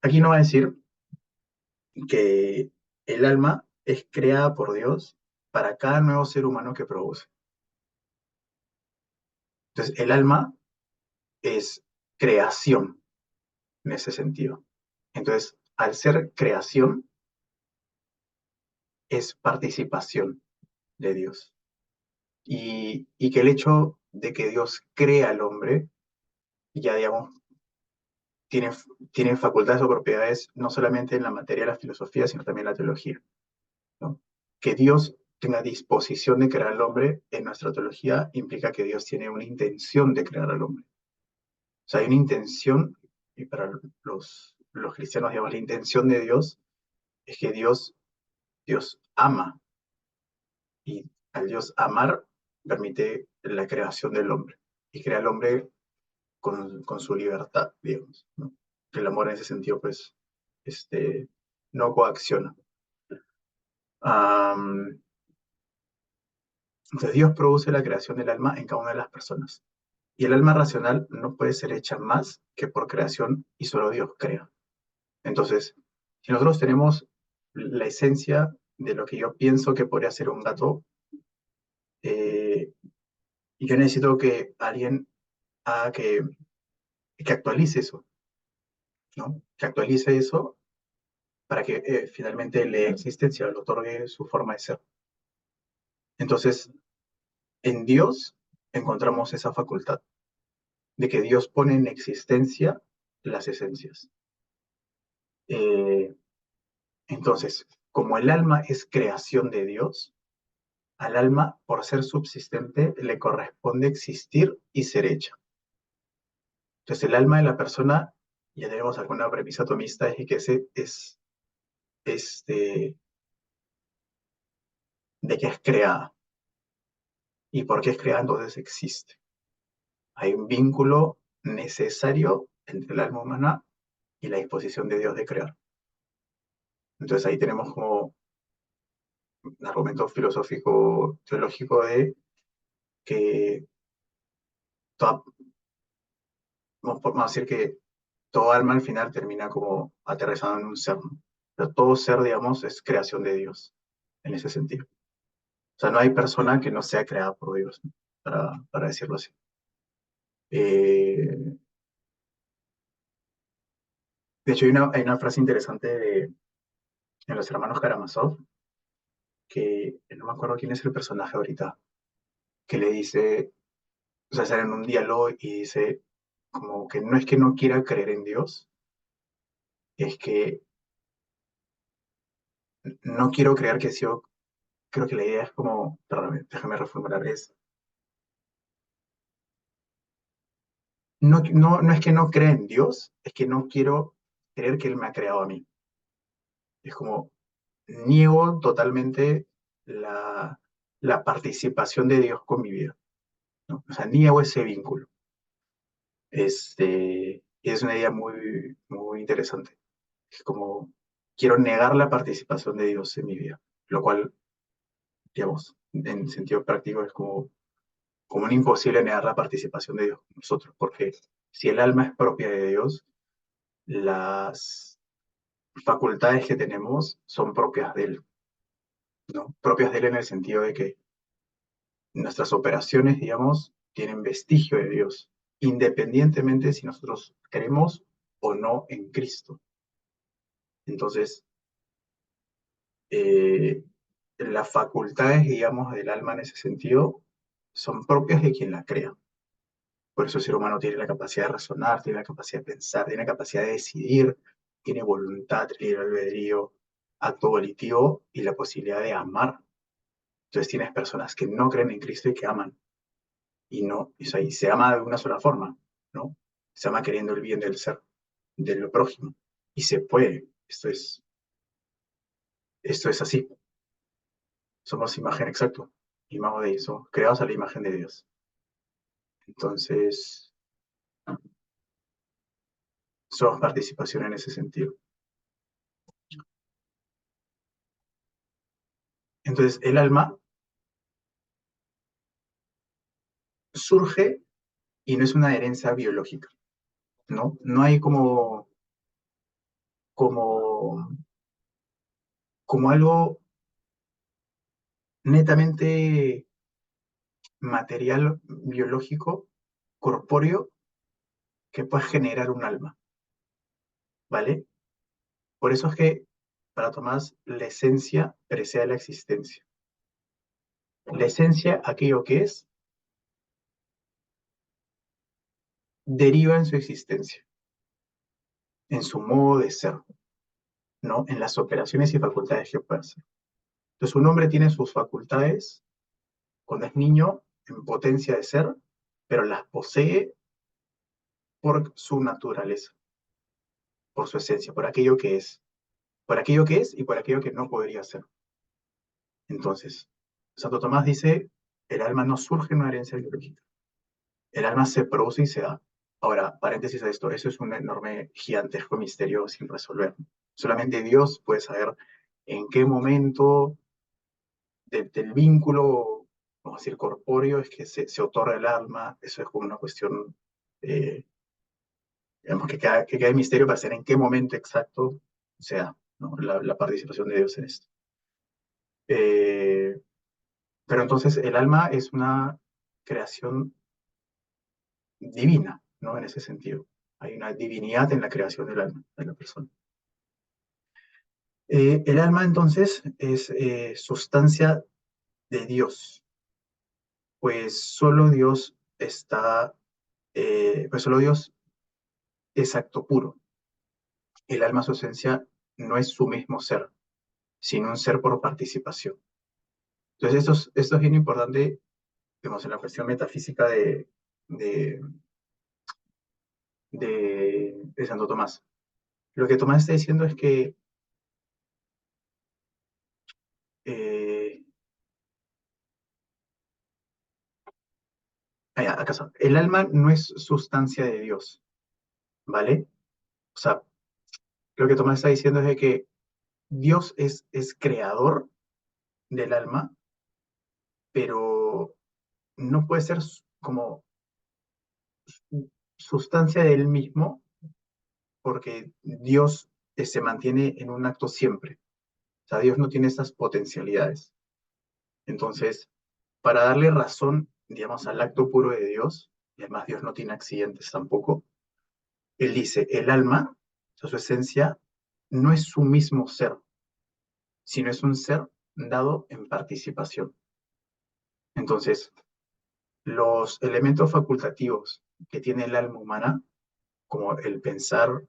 aquí no va a decir que el alma es creada por Dios para cada nuevo ser humano que produce. Entonces, el alma es creación en ese sentido. Entonces, al ser creación, es participación de Dios. Y que el hecho de que Dios crea al hombre, ya digamos, tiene, tiene facultades o propiedades no solamente en la materia de la filosofía, sino también en la teología, ¿no? Que Dios tenga disposición de crear al hombre en nuestra teología implica que Dios tiene una intención de crear al hombre. O sea, hay una intención, y para los cristianos, digamos, la intención de Dios es que Dios ama Y al Dios amar permite la creación del hombre y crea al hombre con su libertad, digamos, ¿no? El amor en ese sentido, pues, no coacciona. Am, entonces Dios produce la creación del alma en cada una de las personas. Y el alma racional no puede ser hecha más que por creación y solo Dios crea. Entonces, si nosotros tenemos la esencia de lo que yo pienso que podría ser un gato, eh, yo necesito que alguien haga que actualice eso, ¿no? Que actualice eso para que finalmente le dé existencia, le otorgue su forma de ser. Entonces, en Dios encontramos esa facultad de que Dios pone en existencia las esencias. Eh, entonces, como el alma es creación de Dios, al alma, por ser subsistente, le corresponde existir y ser hecha. Entonces, el alma de la persona, ya tenemos alguna premisa atomista, es que este, de que es creada. ¿Y por qué es creada? Entonces existe. Hay un vínculo necesario entre el alma humana y la disposición de Dios de crear. Entonces ahí tenemos como un argumento filosófico, teológico de que toda, vamos a decir que todo alma al final termina como aterrizado en un ser, ¿no? Pero todo ser, digamos, es creación de Dios, en ese sentido. O sea, no hay persona que no sea creada por Dios, ¿no? Para decirlo así. De hecho, hay una frase interesante en Los Hermanos Karamazov, que no me acuerdo quién es el personaje ahorita, que le dice, o sea, sale en un diálogo y dice, como que no es que no quiera creer en Dios, es que no quiero creer que sí, creo que la idea es como, perdón, déjame reformular, no es que no crea en Dios, es que no quiero creer que Él me ha creado a mí. Es como, niego totalmente la participación de Dios con mi vida, ¿no? O sea, niego ese vínculo. Es una idea muy, muy interesante. Es como, quiero negar la participación de Dios en mi vida, lo cual, digamos, en sentido práctico es como un imposible negar la participación de Dios con nosotros, porque si el alma es propia de Dios, las facultades que tenemos son propias de Él, ¿no? Propias de Él en el sentido de que nuestras operaciones, digamos, tienen vestigio de Dios, independientemente si nosotros creemos o no en Cristo. Entonces, eh, las facultades, digamos, del alma en ese sentido son propias de quien la crea. Por eso el ser humano tiene la capacidad de razonar, tiene la capacidad de pensar, tiene la capacidad de decidir, tiene voluntad, libre albedrío, acto volitivo y la posibilidad de amar. Entonces tienes personas que no creen en Cristo y que aman. Y no, o sea, y se ama de una sola forma, ¿no? Se ama queriendo el bien del ser, del prójimo. Y se puede. Esto es así. Somos imagen exacto. Imago de somos creados a la imagen de Dios. Entonces, somos participación en ese sentido. Entonces, el alma surge y no es una herencia biológica, ¿no? No hay como, como algo netamente material, biológico, corpóreo, que pueda generar un alma, ¿vale? Por eso es que para Tomás la esencia precede a la existencia. La esencia, aquello que es, deriva en su existencia, en su modo de ser, ¿no? En las operaciones y facultades que puede hacer. Entonces un hombre tiene sus facultades cuando es niño en potencia de ser, pero las posee por su naturaleza, por su esencia, por aquello que es y por aquello que no podría ser. Entonces, Santo Tomás dice, el alma no surge en una herencia biológica, el alma se produce y se da. Ahora, paréntesis a esto, eso es un enorme, gigantesco misterio sin resolver. Solamente Dios puede saber en qué momento del vínculo, vamos a decir, corpóreo, es que se otorga el alma. Eso es como una cuestión, eh, digamos, que queda en misterio para saber en qué momento exacto se da, ¿no? La participación de Dios en esto. Eh, pero entonces el alma es una creación divina, ¿no? En ese sentido. Hay una divinidad en la creación del alma de la persona. El alma entonces es sustancia de Dios, pues solo Dios está, pues solo Dios es acto puro. El alma, su esencia, no es su mismo ser, sino un ser por participación. Entonces esto es bien importante, digamos, en la cuestión metafísica de, de Santo Tomás. Lo que Tomás está diciendo es que eh, ¿acaso? El alma no es sustancia de Dios, ¿vale? O sea, lo que Tomás está diciendo es de que Dios es creador del alma, pero no puede ser como sustancia de él mismo, porque Dios se mantiene en un acto siempre. O sea, Dios no tiene esas potencialidades. Entonces, para darle razón, digamos, al acto puro de Dios, y además Dios no tiene accidentes tampoco, él dice, el alma, o sea, su esencia, no es su mismo ser, sino es un ser dado en participación. Entonces, los elementos facultativos que tiene el alma humana, como el pensar,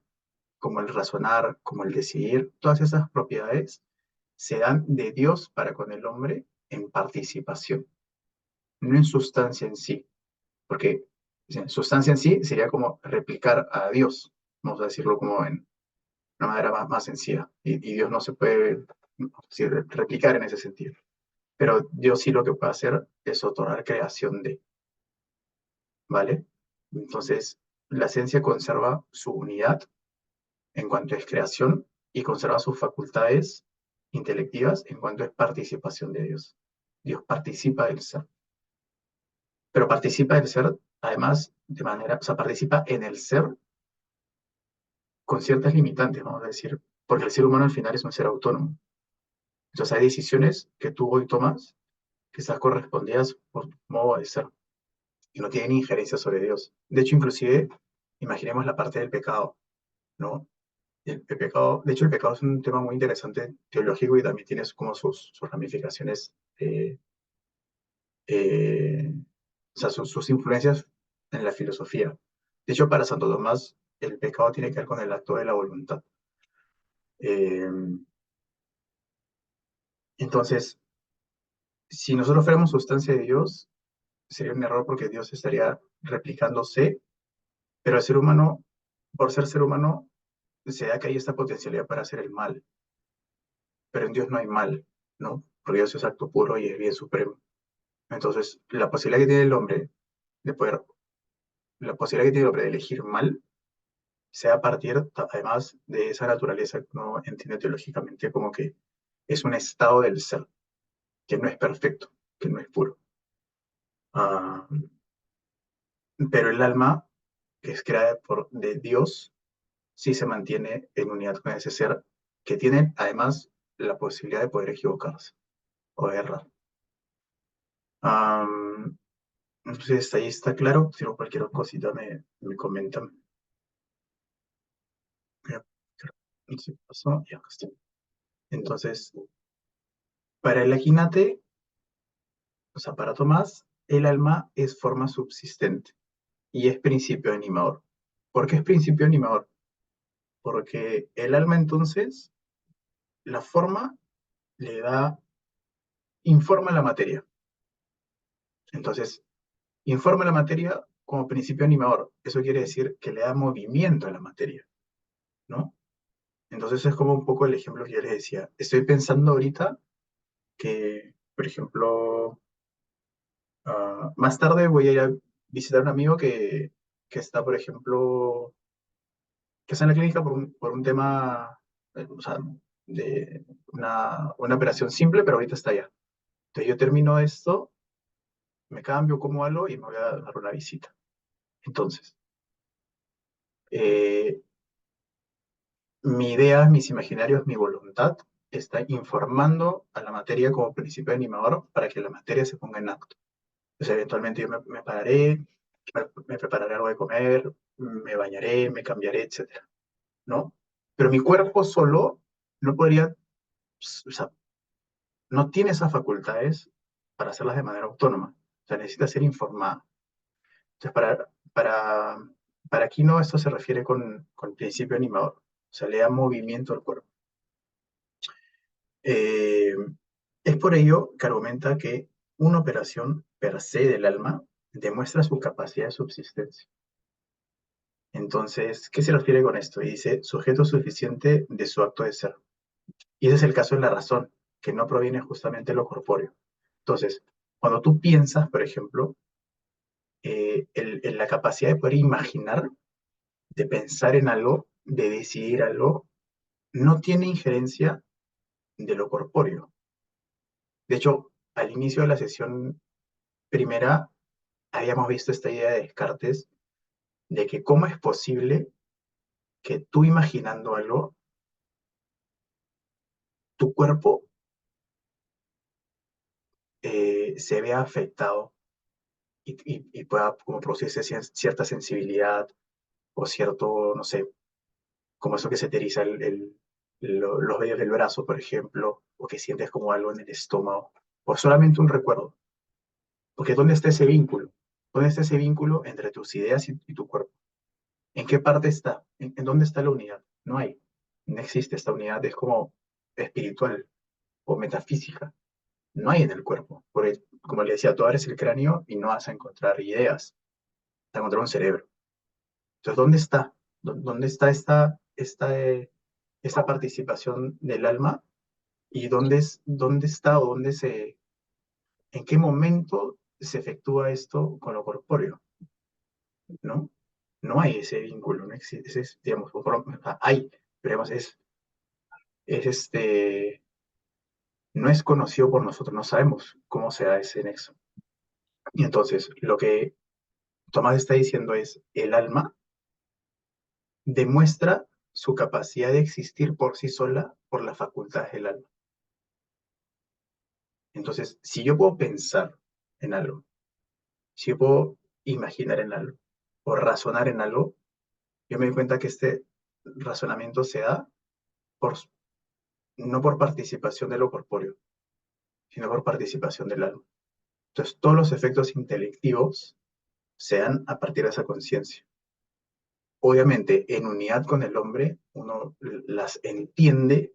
como el razonar, como el decidir, todas esas propiedades se dan de Dios para con el hombre en participación, no en sustancia en sí, porque sustancia en sí sería como replicar a Dios, vamos a decirlo como en una manera más sencilla, y Dios no se puede, no, sí, replicar en ese sentido. Pero Dios sí lo que puede hacer es otorgar creación de, ¿vale? Entonces, la esencia conserva su unidad en cuanto es creación y conserva sus facultades intelectivas en cuanto es participación de Dios. Dios participa del ser, pero participa del ser además de manera, o sea, participa en el ser con ciertas limitantes, vamos a decir, porque el ser humano al final es un ser autónomo. Entonces hay decisiones que tú hoy tomas que están correspondidas por tu modo de ser y no tienen injerencia sobre Dios. De hecho, inclusive, imaginemos la parte del pecado, ¿no? El pecado, de hecho, el pecado es un tema muy interesante teológico y también tiene como sus ramificaciones, eh, o sea, sus influencias en la filosofía. De hecho, para Santo Tomás, el pecado tiene que ver con el acto de la voluntad. Eh, entonces, si nosotros fuéramos sustancia de Dios, sería un error porque Dios estaría replicándose, pero el ser humano, por ser humano, se da que hay esta potencialidad para hacer el mal, pero en Dios no hay mal, ¿no? Porque Dios es acto puro y es bien supremo. Entonces, la posibilidad que tiene el hombre de poder, la posibilidad que tiene el hombre de elegir mal, se da a partir, además, de esa naturaleza que uno entiende teológicamente como que es un estado del ser, que no es perfecto, que no es puro. Ah, pero el alma, que es creada de Dios, sí se mantiene en unidad con ese ser, que tiene además la posibilidad de poder equivocarse o de errar. Entonces ahí está claro, si no cualquier cosita me comentan. Ya, se pasó, ya está. Entonces, para el Aguinate, o sea, para Tomás, el alma es forma subsistente y es principio animador. ¿Por qué es principio animador? Porque el alma entonces, la forma le da, informa la materia. Entonces, informa la materia como principio animador. Eso quiere decir que le da movimiento a la materia, ¿no? Entonces es como un poco el ejemplo que yo les decía. Estoy pensando ahorita que, Por ejemplo, más tarde voy a ir a visitar a un amigo que está, por ejemplo, que está en la clínica por un tema, o sea, de una operación simple, pero ahorita está allá. Entonces yo termino esto, me cambio, como algo y me voy a dar una visita. Entonces, eh, mi idea, mis imaginarios, mi voluntad está informando a la materia como principio animador para que la materia se ponga en acto. Entonces, eventualmente yo me pararé, me prepararé algo de comer, me bañaré, me cambiaré, etcétera, ¿no? Pero mi cuerpo solo no podría, o sea, no tiene esas facultades para hacerlas de manera autónoma. O sea, necesita ser informada. Entonces, para Kino esto se refiere con principio animador. O sea, le da movimiento al cuerpo. Eh, es por ello que argumenta que una operación per se del alma demuestra su capacidad de subsistencia. Entonces, ¿qué se refiere con esto? Y dice, sujeto suficiente de su acto de ser. Y ese es el caso de la razón, que no proviene justamente de lo corpóreo. Entonces, cuando tú piensas, por ejemplo, la capacidad de poder imaginar, de pensar en algo, de decidir algo, no tiene injerencia de lo corpóreo. De hecho, al inicio de la sesión primera, habíamos visto esta idea de Descartes de que cómo es posible que tú imaginando algo, tu cuerpo se vea afectado y pueda como producirse cierta sensibilidad o cierto, no sé, como eso que se te eriza los vellos del brazo, por ejemplo, o que sientes como algo en el estómago, por solamente un recuerdo. Porque ¿dónde está ese vínculo? ¿Dónde está ese vínculo entre tus ideas y tu cuerpo? ¿En qué parte está? En dónde está la unidad? No hay. No existe esta unidad, es como espiritual o metafísica. No hay en el cuerpo. Porque, como le decía, tú abres el cráneo y no vas a encontrar ideas, vas a encontrar un cerebro. Entonces, ¿dónde está? ¿Dónde está esta participación del alma? ¿Y dónde está o en qué momento se efectúa esto con lo corpóreo? ¿No? No hay ese vínculo, no existe, digamos, hay, pero digamos, no es conocido por nosotros, no sabemos cómo se da ese nexo. Y entonces, lo que Tomás está diciendo es, el alma demuestra su capacidad de existir por sí sola por la facultad del alma. Entonces, si yo puedo pensar en algo, si yo puedo imaginar en algo o razonar en algo, yo me doy cuenta que este razonamiento se da por, no por participación de lo corpóreo, sino por participación del alma. Entonces, todos los efectos intelectivos se dan a partir de esa conciencia. Obviamente, en unidad con el hombre, uno las entiende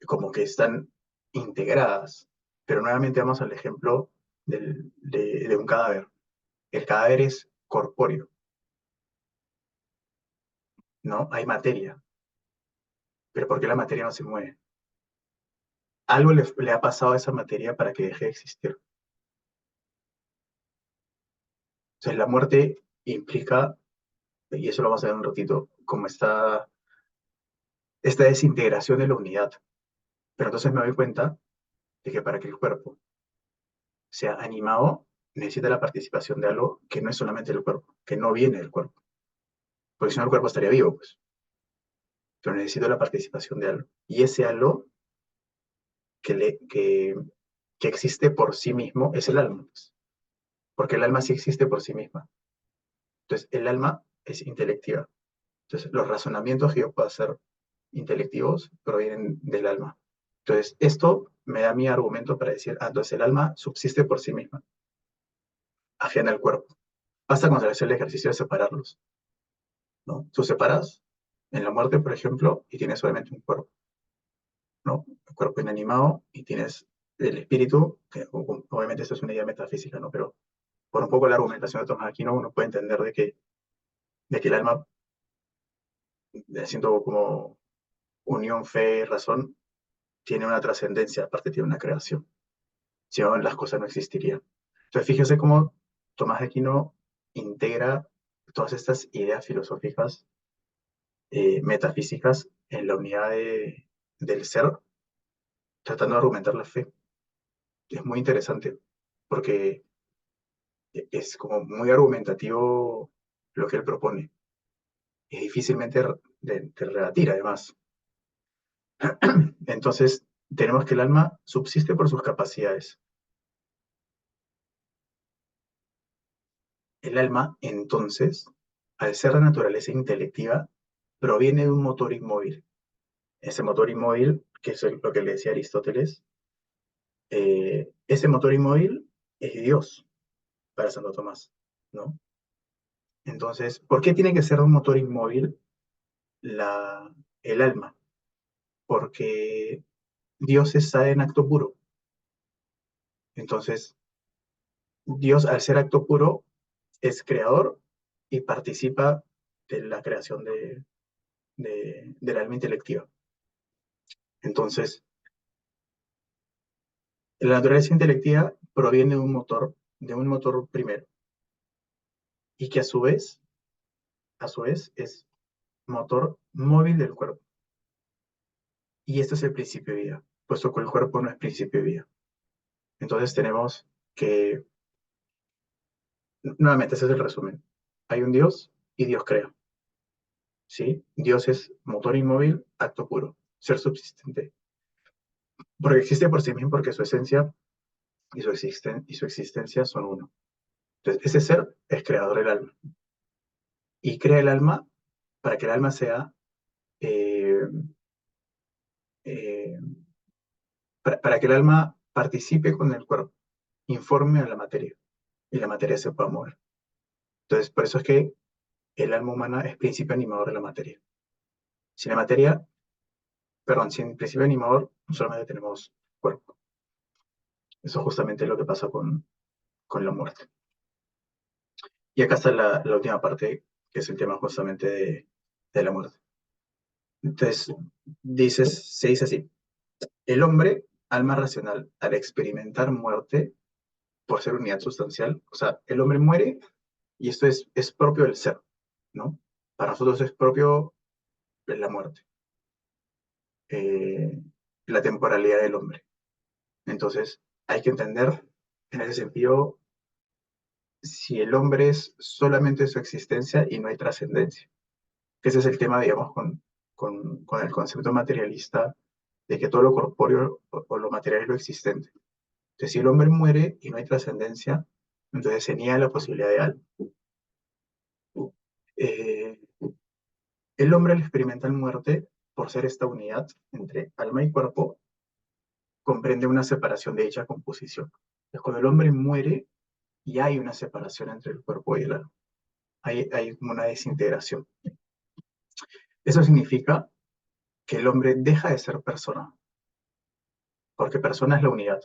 como que están integradas. Pero nuevamente vamos al ejemplo de un cadáver. El cadáver es corpóreo, ¿no? Hay materia. Pero ¿por qué la materia no se mueve? Algo le ha pasado a esa materia para que deje de existir. Entonces, la muerte implica, y eso lo vamos a ver en un ratito, como esta desintegración de la unidad. Pero entonces me doy cuenta de que para que el cuerpo sea animado, necesita la participación de algo que no es solamente el cuerpo, que no viene del cuerpo. Porque si no, el cuerpo estaría vivo, pues. Pero necesito la participación de algo. Y ese algo que, que existe por sí mismo es el alma, pues. Porque el alma sí existe por sí misma. Entonces, el alma es intelectiva. Entonces, los razonamientos que yo puedo hacer intelectivos provienen del alma. Entonces, esto me da mi argumento para decir, entonces el alma subsiste por sí misma, ajena al cuerpo. Basta con hacer el ejercicio de separarlos, ¿no? Tú separas en la muerte, por ejemplo, y tienes solamente un cuerpo, ¿no? Un cuerpo inanimado y tienes el espíritu, que obviamente esto es una idea metafísica, ¿no? Pero por un poco la argumentación de Tomás Aquino uno puede entender de que el alma, haciendo como unión, fe y razón, tiene una trascendencia, aparte tiene una creación. si no, las cosas no existirían. Entonces, fíjese cómo Tomás de Aquino integra todas estas ideas filosóficas, metafísicas, en la unidad del ser, tratando de argumentar la fe. Es muy interesante, porque es como muy argumentativo lo que él propone. Es difícilmente de rebatir, además. Entonces, tenemos que el alma subsiste por sus capacidades. El alma, entonces, al ser de naturaleza intelectiva, proviene de un motor inmóvil. Ese motor inmóvil, que es lo que le decía Aristóteles, ese motor inmóvil es Dios para Santo Tomás, ¿no? Entonces, ¿por qué tiene que ser un motor inmóvil el alma? Porque Dios está en acto puro. Entonces, Dios, al ser acto puro, es creador y participa de la creación del alma intelectiva. Entonces, la naturaleza intelectiva proviene de un motor primero, y que a su vez, es motor móvil del cuerpo. Y este es el principio de vida, puesto que el cuerpo no es principio de vida. Entonces tenemos que, nuevamente, ese es el resumen. Hay un Dios y Dios crea. ¿Sí? Dios es motor inmóvil, acto puro, ser subsistente. Porque existe por sí mismo, porque su esencia y su existencia son uno. Entonces, ese ser es creador del alma. Y crea el alma para que el alma sea, eh, eh, para que el alma participe con el cuerpo, informe a la materia, y la materia se pueda mover. Entonces, por eso es que el alma humana es principio animador de la materia. Sin la materia, perdón, sin principio animador, solamente tenemos cuerpo. Eso es justamente lo que pasa con la muerte. Y acá está la última parte, que es el tema justamente de la muerte. Entonces, se dice así: el hombre, alma racional, al experimentar muerte por ser unidad sustancial, o sea, el hombre muere y esto es propio del ser, ¿no? Para nosotros es propio de la muerte, eh, la temporalidad del hombre. Entonces, hay que entender, en ese sentido, si el hombre es solamente su existencia y no hay trascendencia. Ese es el tema, digamos, con el concepto materialista de que todo lo corpóreo o lo material es lo existente. Entonces, si el hombre muere y no hay trascendencia, entonces se niega la posibilidad de algo. Eh, el hombre al experimentar muerte, por ser esta unidad entre alma y cuerpo, comprende una separación de dicha composición. Entonces, cuando el hombre muere, y hay una separación entre el cuerpo y el alma. Hay como una desintegración. Eso significa que el hombre deja de ser persona, porque persona es la unidad.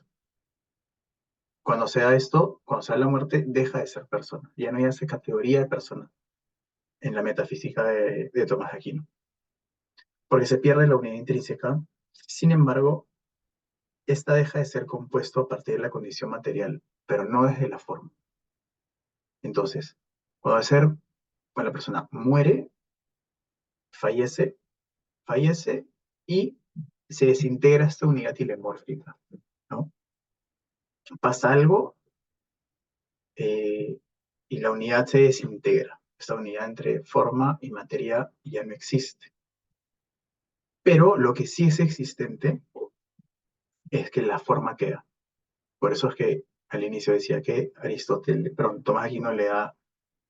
Cuando se da esto, cuando se da la muerte, deja de ser persona. Ya no hay esa categoría de persona en la metafísica de Tomás de Aquino, porque se pierde la unidad intrínseca. Sin embargo, esta deja de ser compuesto a partir de la condición material, pero no desde la forma. Entonces, cuando la persona muere, fallece, fallece y se desintegra esta unidad ilemórfica, ¿no? Pasa algo, y la unidad se desintegra. Esta unidad entre forma y materia ya no existe. Pero lo que sí es existente es que la forma queda. Por eso es que al inicio decía que Tomás Aquino le da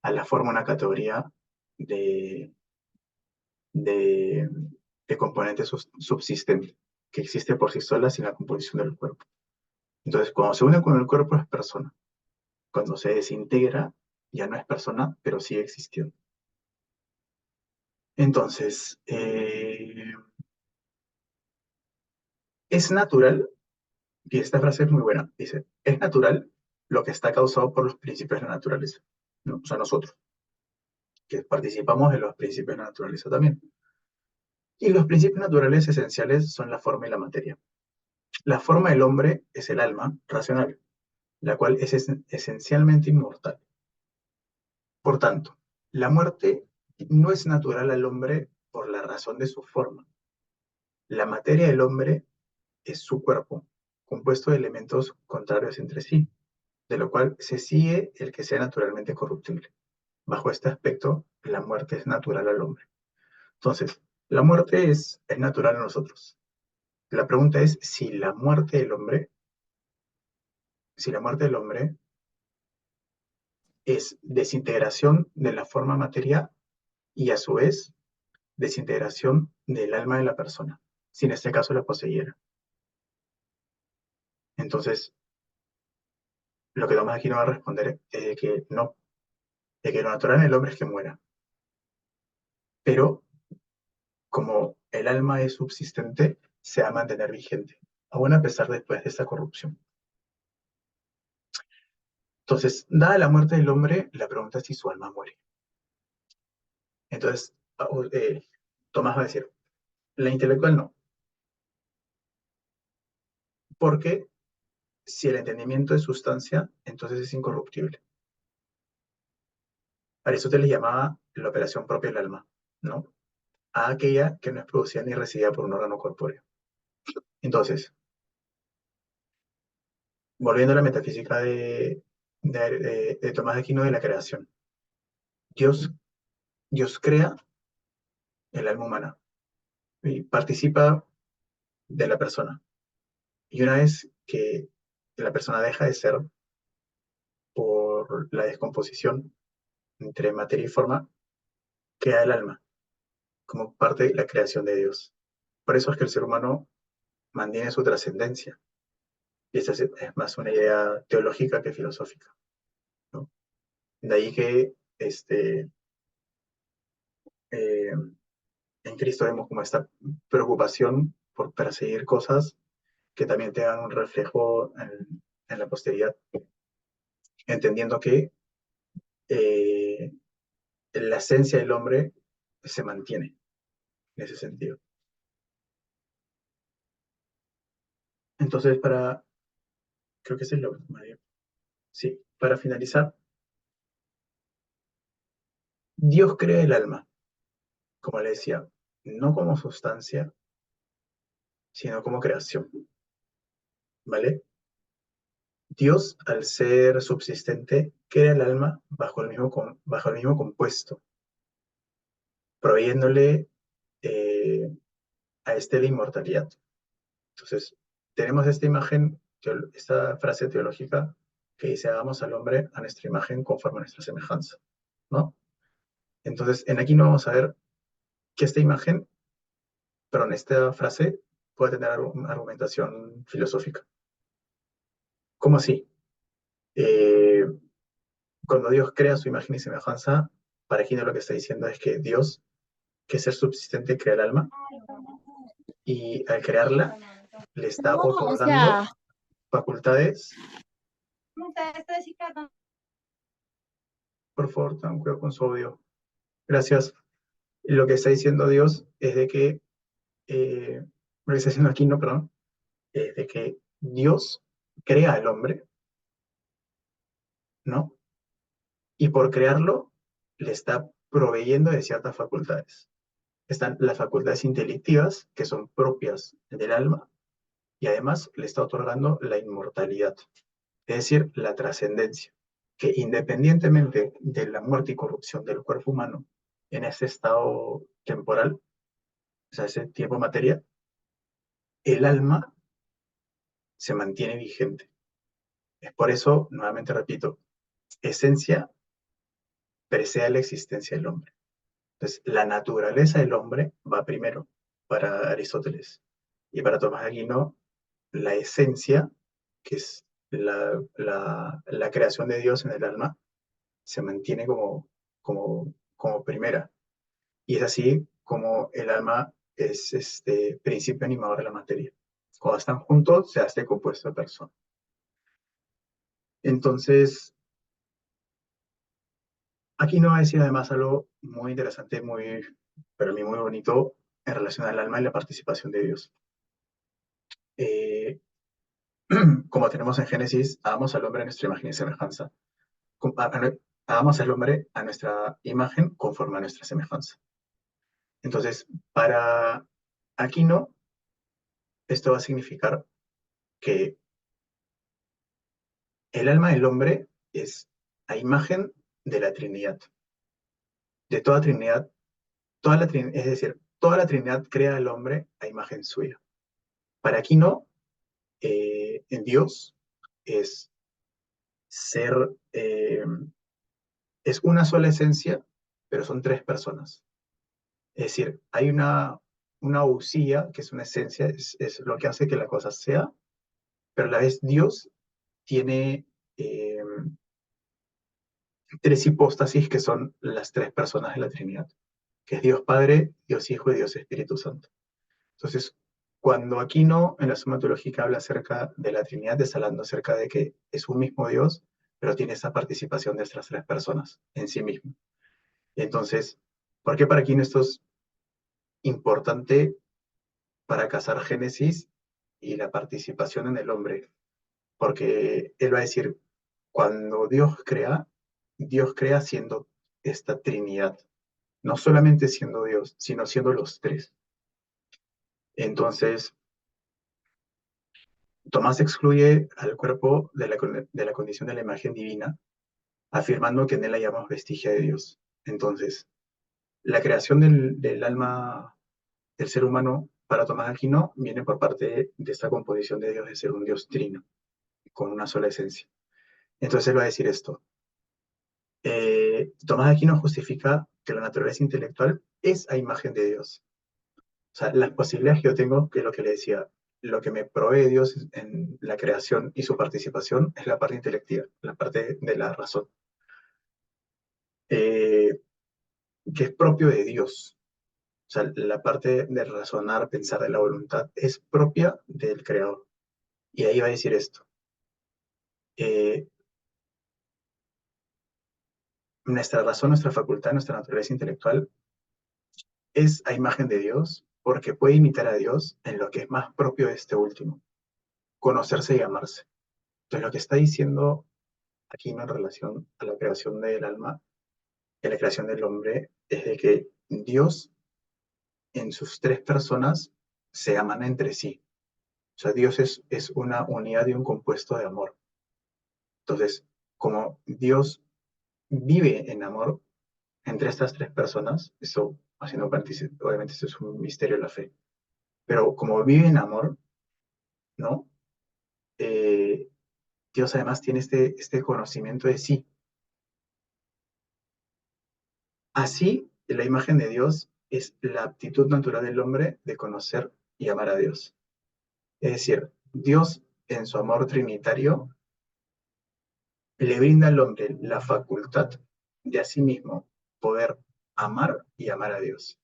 a la forma una categoría de, de, de componente subsistente, que existe por sí sola sin la composición del cuerpo. Entonces, cuando se une con el cuerpo es persona. Cuando se desintegra, ya no es persona, pero sigue existiendo. Entonces, es natural, y esta frase es muy buena, dice, es natural lo que está causado por los principios de la naturaleza, ¿no? O sea, nosotros, que participamos de los principios de la naturaleza también. Y los principios naturales esenciales son la forma y la materia. La forma del hombre es el alma racional, la cual es esencialmente inmortal. Por tanto, la muerte no es natural al hombre por la razón de su forma. La materia del hombre es su cuerpo, compuesto de elementos contrarios entre sí, de lo cual se sigue el que sea naturalmente corruptible. Bajo este aspecto, la muerte es natural al hombre. Entonces, la muerte es natural a nosotros. La pregunta es si la muerte del hombre es desintegración de la forma material y a su vez desintegración del alma de la persona, si en este caso la poseyera. Entonces, lo que Tomás aquí no va a responder es de que no, de que lo natural en el hombre es que muera. Pero como el alma es subsistente, se va a mantener vigente, aún a pesar después de esta corrupción. Entonces, dada la muerte del hombre, la pregunta es si su alma muere. Entonces, Tomás va a decir, la intelectual no, porque si el entendimiento es sustancia, entonces es incorruptible. Aristóteles llamaba la operación propia del alma, ¿no? A aquella que no es producida ni recibida por un órgano corpóreo. Entonces, volviendo a la metafísica de Tomás de Aquino de la creación, Dios, Dios crea el alma humana y participa de la persona. Y una vez que la persona deja de ser por la descomposición entre materia y forma, queda el alma como parte de la creación de Dios. Por eso es que el ser humano mantiene su trascendencia. Y esta es más una idea teológica que filosófica, ¿no? De ahí que eh, en Cristo vemos como esta preocupación por perseguir cosas que también tengan un reflejo en la posteridad, entendiendo que eh, la esencia del hombre se mantiene en ese sentido. Entonces, creo que ese es lo Mario. Sí, para finalizar, Dios crea el alma, como le decía, no como sustancia, sino como creación, ¿vale? Dios, al ser subsistente, crea el alma bajo el mismo compuesto, proveyéndole eh, a este la inmortalidad. Entonces, tenemos esta imagen, esta frase teológica que dice, hagamos al hombre a nuestra imagen conforme a nuestra semejanza, ¿no? Entonces, en aquí no vamos a ver que esta imagen, perdón, esta frase puede tener argumentación filosófica. ¿Cómo así? Eh, Cuando Dios crea su imagen y semejanza, para Aquino lo que está diciendo es que Dios, que es ser subsistente, crea el alma y al crearla le está No, o otorgando sea, facultades. Por favor, ten cuidado con su audio. Gracias. Lo que está diciendo Dios es de que, lo que está diciendo Aquino, perdón, es de que Dios crea al hombre, ¿no? Y por crearlo le está proveyendo de ciertas facultades. Están las facultades intelectivas, que son propias del alma, y además le está otorgando la inmortalidad, es decir, la trascendencia, que independientemente de la muerte y corrupción del cuerpo humano en ese estado temporal, o sea, ese tiempo materia, el alma se mantiene vigente. Es por eso, nuevamente repito, esencia precede a la existencia del hombre. Entonces, la naturaleza del hombre va primero para Aristóteles. Y para Tomás de Aquino, la esencia, que es la creación de Dios en el alma, se mantiene como primera. Y es así como el alma es este principio animador de la materia. Cuando están juntos, se hace compuesto de persona. Entonces, aquí nos va a decir además algo muy interesante, para mí muy bonito, en relación al alma y la participación de Dios. como tenemos en Génesis, hagamos al hombre a nuestra imagen y semejanza. Hagamos al hombre a nuestra imagen conforme a nuestra semejanza. Entonces, para Aquino, esto va a significar que el alma del hombre es a imagen de la Trinidad, de toda Trinidad, es decir, toda la Trinidad crea al hombre a imagen suya. Para Aquino, en Dios es ser, es una sola esencia, pero son tres personas. Es decir, hay una usía, que es una esencia, es lo que hace que la cosa sea, pero a la vez Dios tiene eh, tres hipóstasis que son las tres personas de la Trinidad, que es Dios Padre, Dios Hijo y Dios Espíritu Santo. Entonces, cuando Aquino en la Suma Teológica habla acerca de la Trinidad, está hablando acerca de que es un mismo Dios, pero tiene esa participación de estas tres personas en sí mismo. Entonces, ¿por qué para Aquino esto es importante para casar Génesis y la participación en el hombre? Porque él va a decir, cuando Dios crea siendo esta Trinidad, no solamente siendo Dios, sino siendo los tres. Entonces, Tomás excluye al cuerpo de la condición de la imagen divina, afirmando que en él hallamos vestigio de Dios. Entonces, la creación del alma del ser humano para Tomás de Aquino viene por parte de esta composición de Dios de ser un Dios trino, con una sola esencia. Entonces él va a decir esto. Tomás de Aquino justifica que la naturaleza intelectual es a imagen de Dios. O sea, las posibilidades que yo tengo, que es lo que le decía, lo que me provee Dios en la creación y su participación es la parte intelectiva, la parte de la razón, eh, que es propio de Dios. O sea, la parte de razonar, pensar de la voluntad es propia del Creador. Y ahí va a decir esto. eh, Nuestra razón, nuestra facultad, nuestra naturaleza intelectual es a imagen de Dios porque puede imitar a Dios en lo que es más propio de este último, conocerse y amarse. Entonces, lo que está diciendo aquí en relación a la creación del alma y a la creación del hombre es de que Dios en sus tres personas se aman entre sí. O sea, Dios es una unidad y un compuesto de amor. Entonces, como Dios vive en amor entre estas tres personas, eso, haciendo paréntesis, obviamente eso es un misterio de la fe, pero como vive en amor, ¿no? Eh, Dios además tiene este conocimiento de sí. Así, la imagen de Dios es la aptitud natural del hombre de conocer y amar a Dios. Es decir, Dios en su amor trinitario le brinda al hombre la facultad de a sí mismo poder amar y amar a Dios.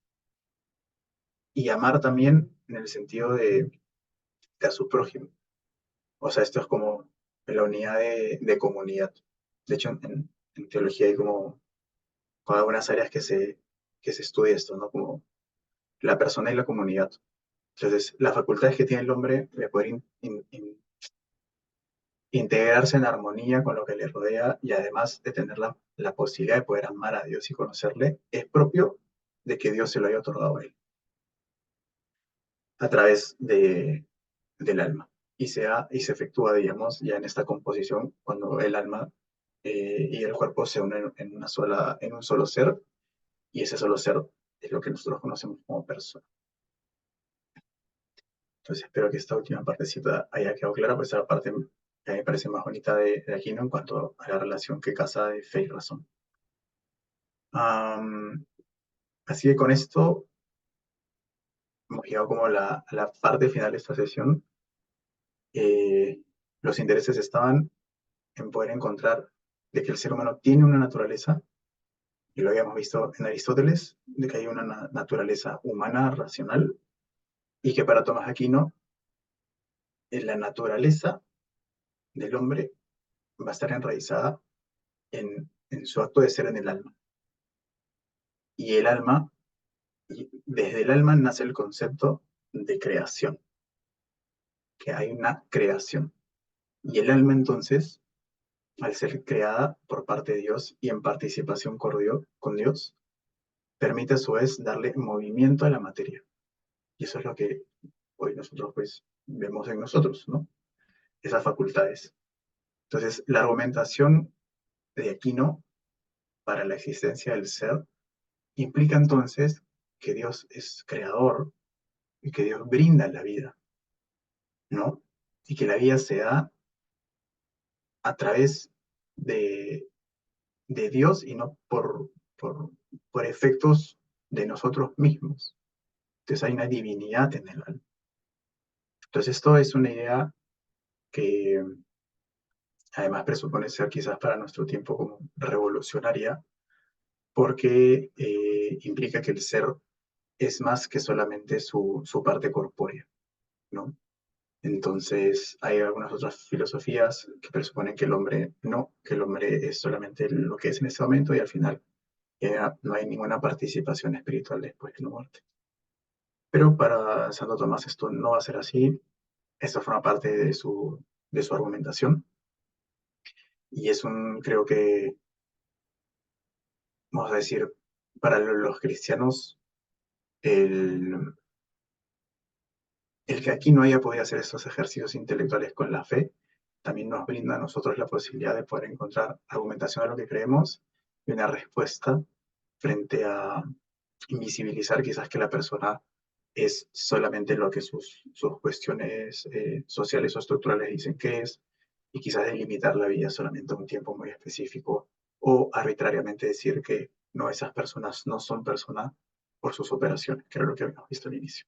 Y amar también en el sentido de a su prójimo. O sea, esto es como la unidad de comunidad. De hecho, en teología hay como algunas áreas que se estudia esto, ¿no? Como la persona y la comunidad. Entonces, las facultades que tiene el hombre de poder integrarse en armonía con lo que le rodea y además de tener la posibilidad de poder amar a Dios y conocerle, es propio de que Dios se lo haya otorgado a él a través del alma. Y se efectúa, digamos, ya en esta composición cuando el alma y el cuerpo se unen en un solo ser, y ese solo ser es lo que nosotros conocemos como persona. Entonces espero que esta última partecita haya quedado clara, pues esa parte que a mí me parece más bonita de Aquino en cuanto a la relación que casa de fe y razón. Um, Así que con esto hemos llegado como a la parte final de esta sesión. Los intereses estaban en poder encontrar de que el ser humano tiene una naturaleza, y lo habíamos visto en Aristóteles, de que hay una naturaleza humana, racional, y que para Tomás de Aquino, en la naturaleza del hombre va a estar enraizada en su acto de ser en el alma. Y el alma, y desde el alma nace el concepto de creación, que hay una creación. Y el alma entonces, al ser creada por parte de Dios y en participación con Dios, permite a su vez darle movimiento a la materia. Y eso es lo que hoy nosotros pues vemos en nosotros, ¿no? Esas facultades. Entonces, la argumentación de Aquino para la existencia del ser implica entonces que Dios es creador y que Dios brinda la vida, ¿no? Y que la vida se da a través de, de Dios y no por, por efectos de nosotros mismos. Entonces hay una divinidad en el alma. Entonces esto es una idea que además presupone ser quizás para nuestro tiempo como revolucionaria, porque implica que el ser es más que solamente su parte corpórea, ¿no? Entonces, hay algunas otras filosofías que presuponen que el hombre no, que el hombre es solamente lo que es en ese momento y al final no hay ninguna participación espiritual después de la muerte. Pero para Santo Tomás esto no va a ser así. Esto forma parte de su argumentación y es creo que, vamos a decir, para los cristianos, el, el que aquí no haya podido hacer estos ejercicios intelectuales con la fe, también nos brinda a nosotros la posibilidad de poder encontrar argumentación a lo que creemos y una respuesta frente a invisibilizar quizás que la persona es solamente lo que sus cuestiones sociales o estructurales dicen que es, y quizás delimitar la vida solamente a un tiempo muy específico, o arbitrariamente decir que no, esas personas no son personas por sus operaciones, que era lo que habíamos visto al inicio.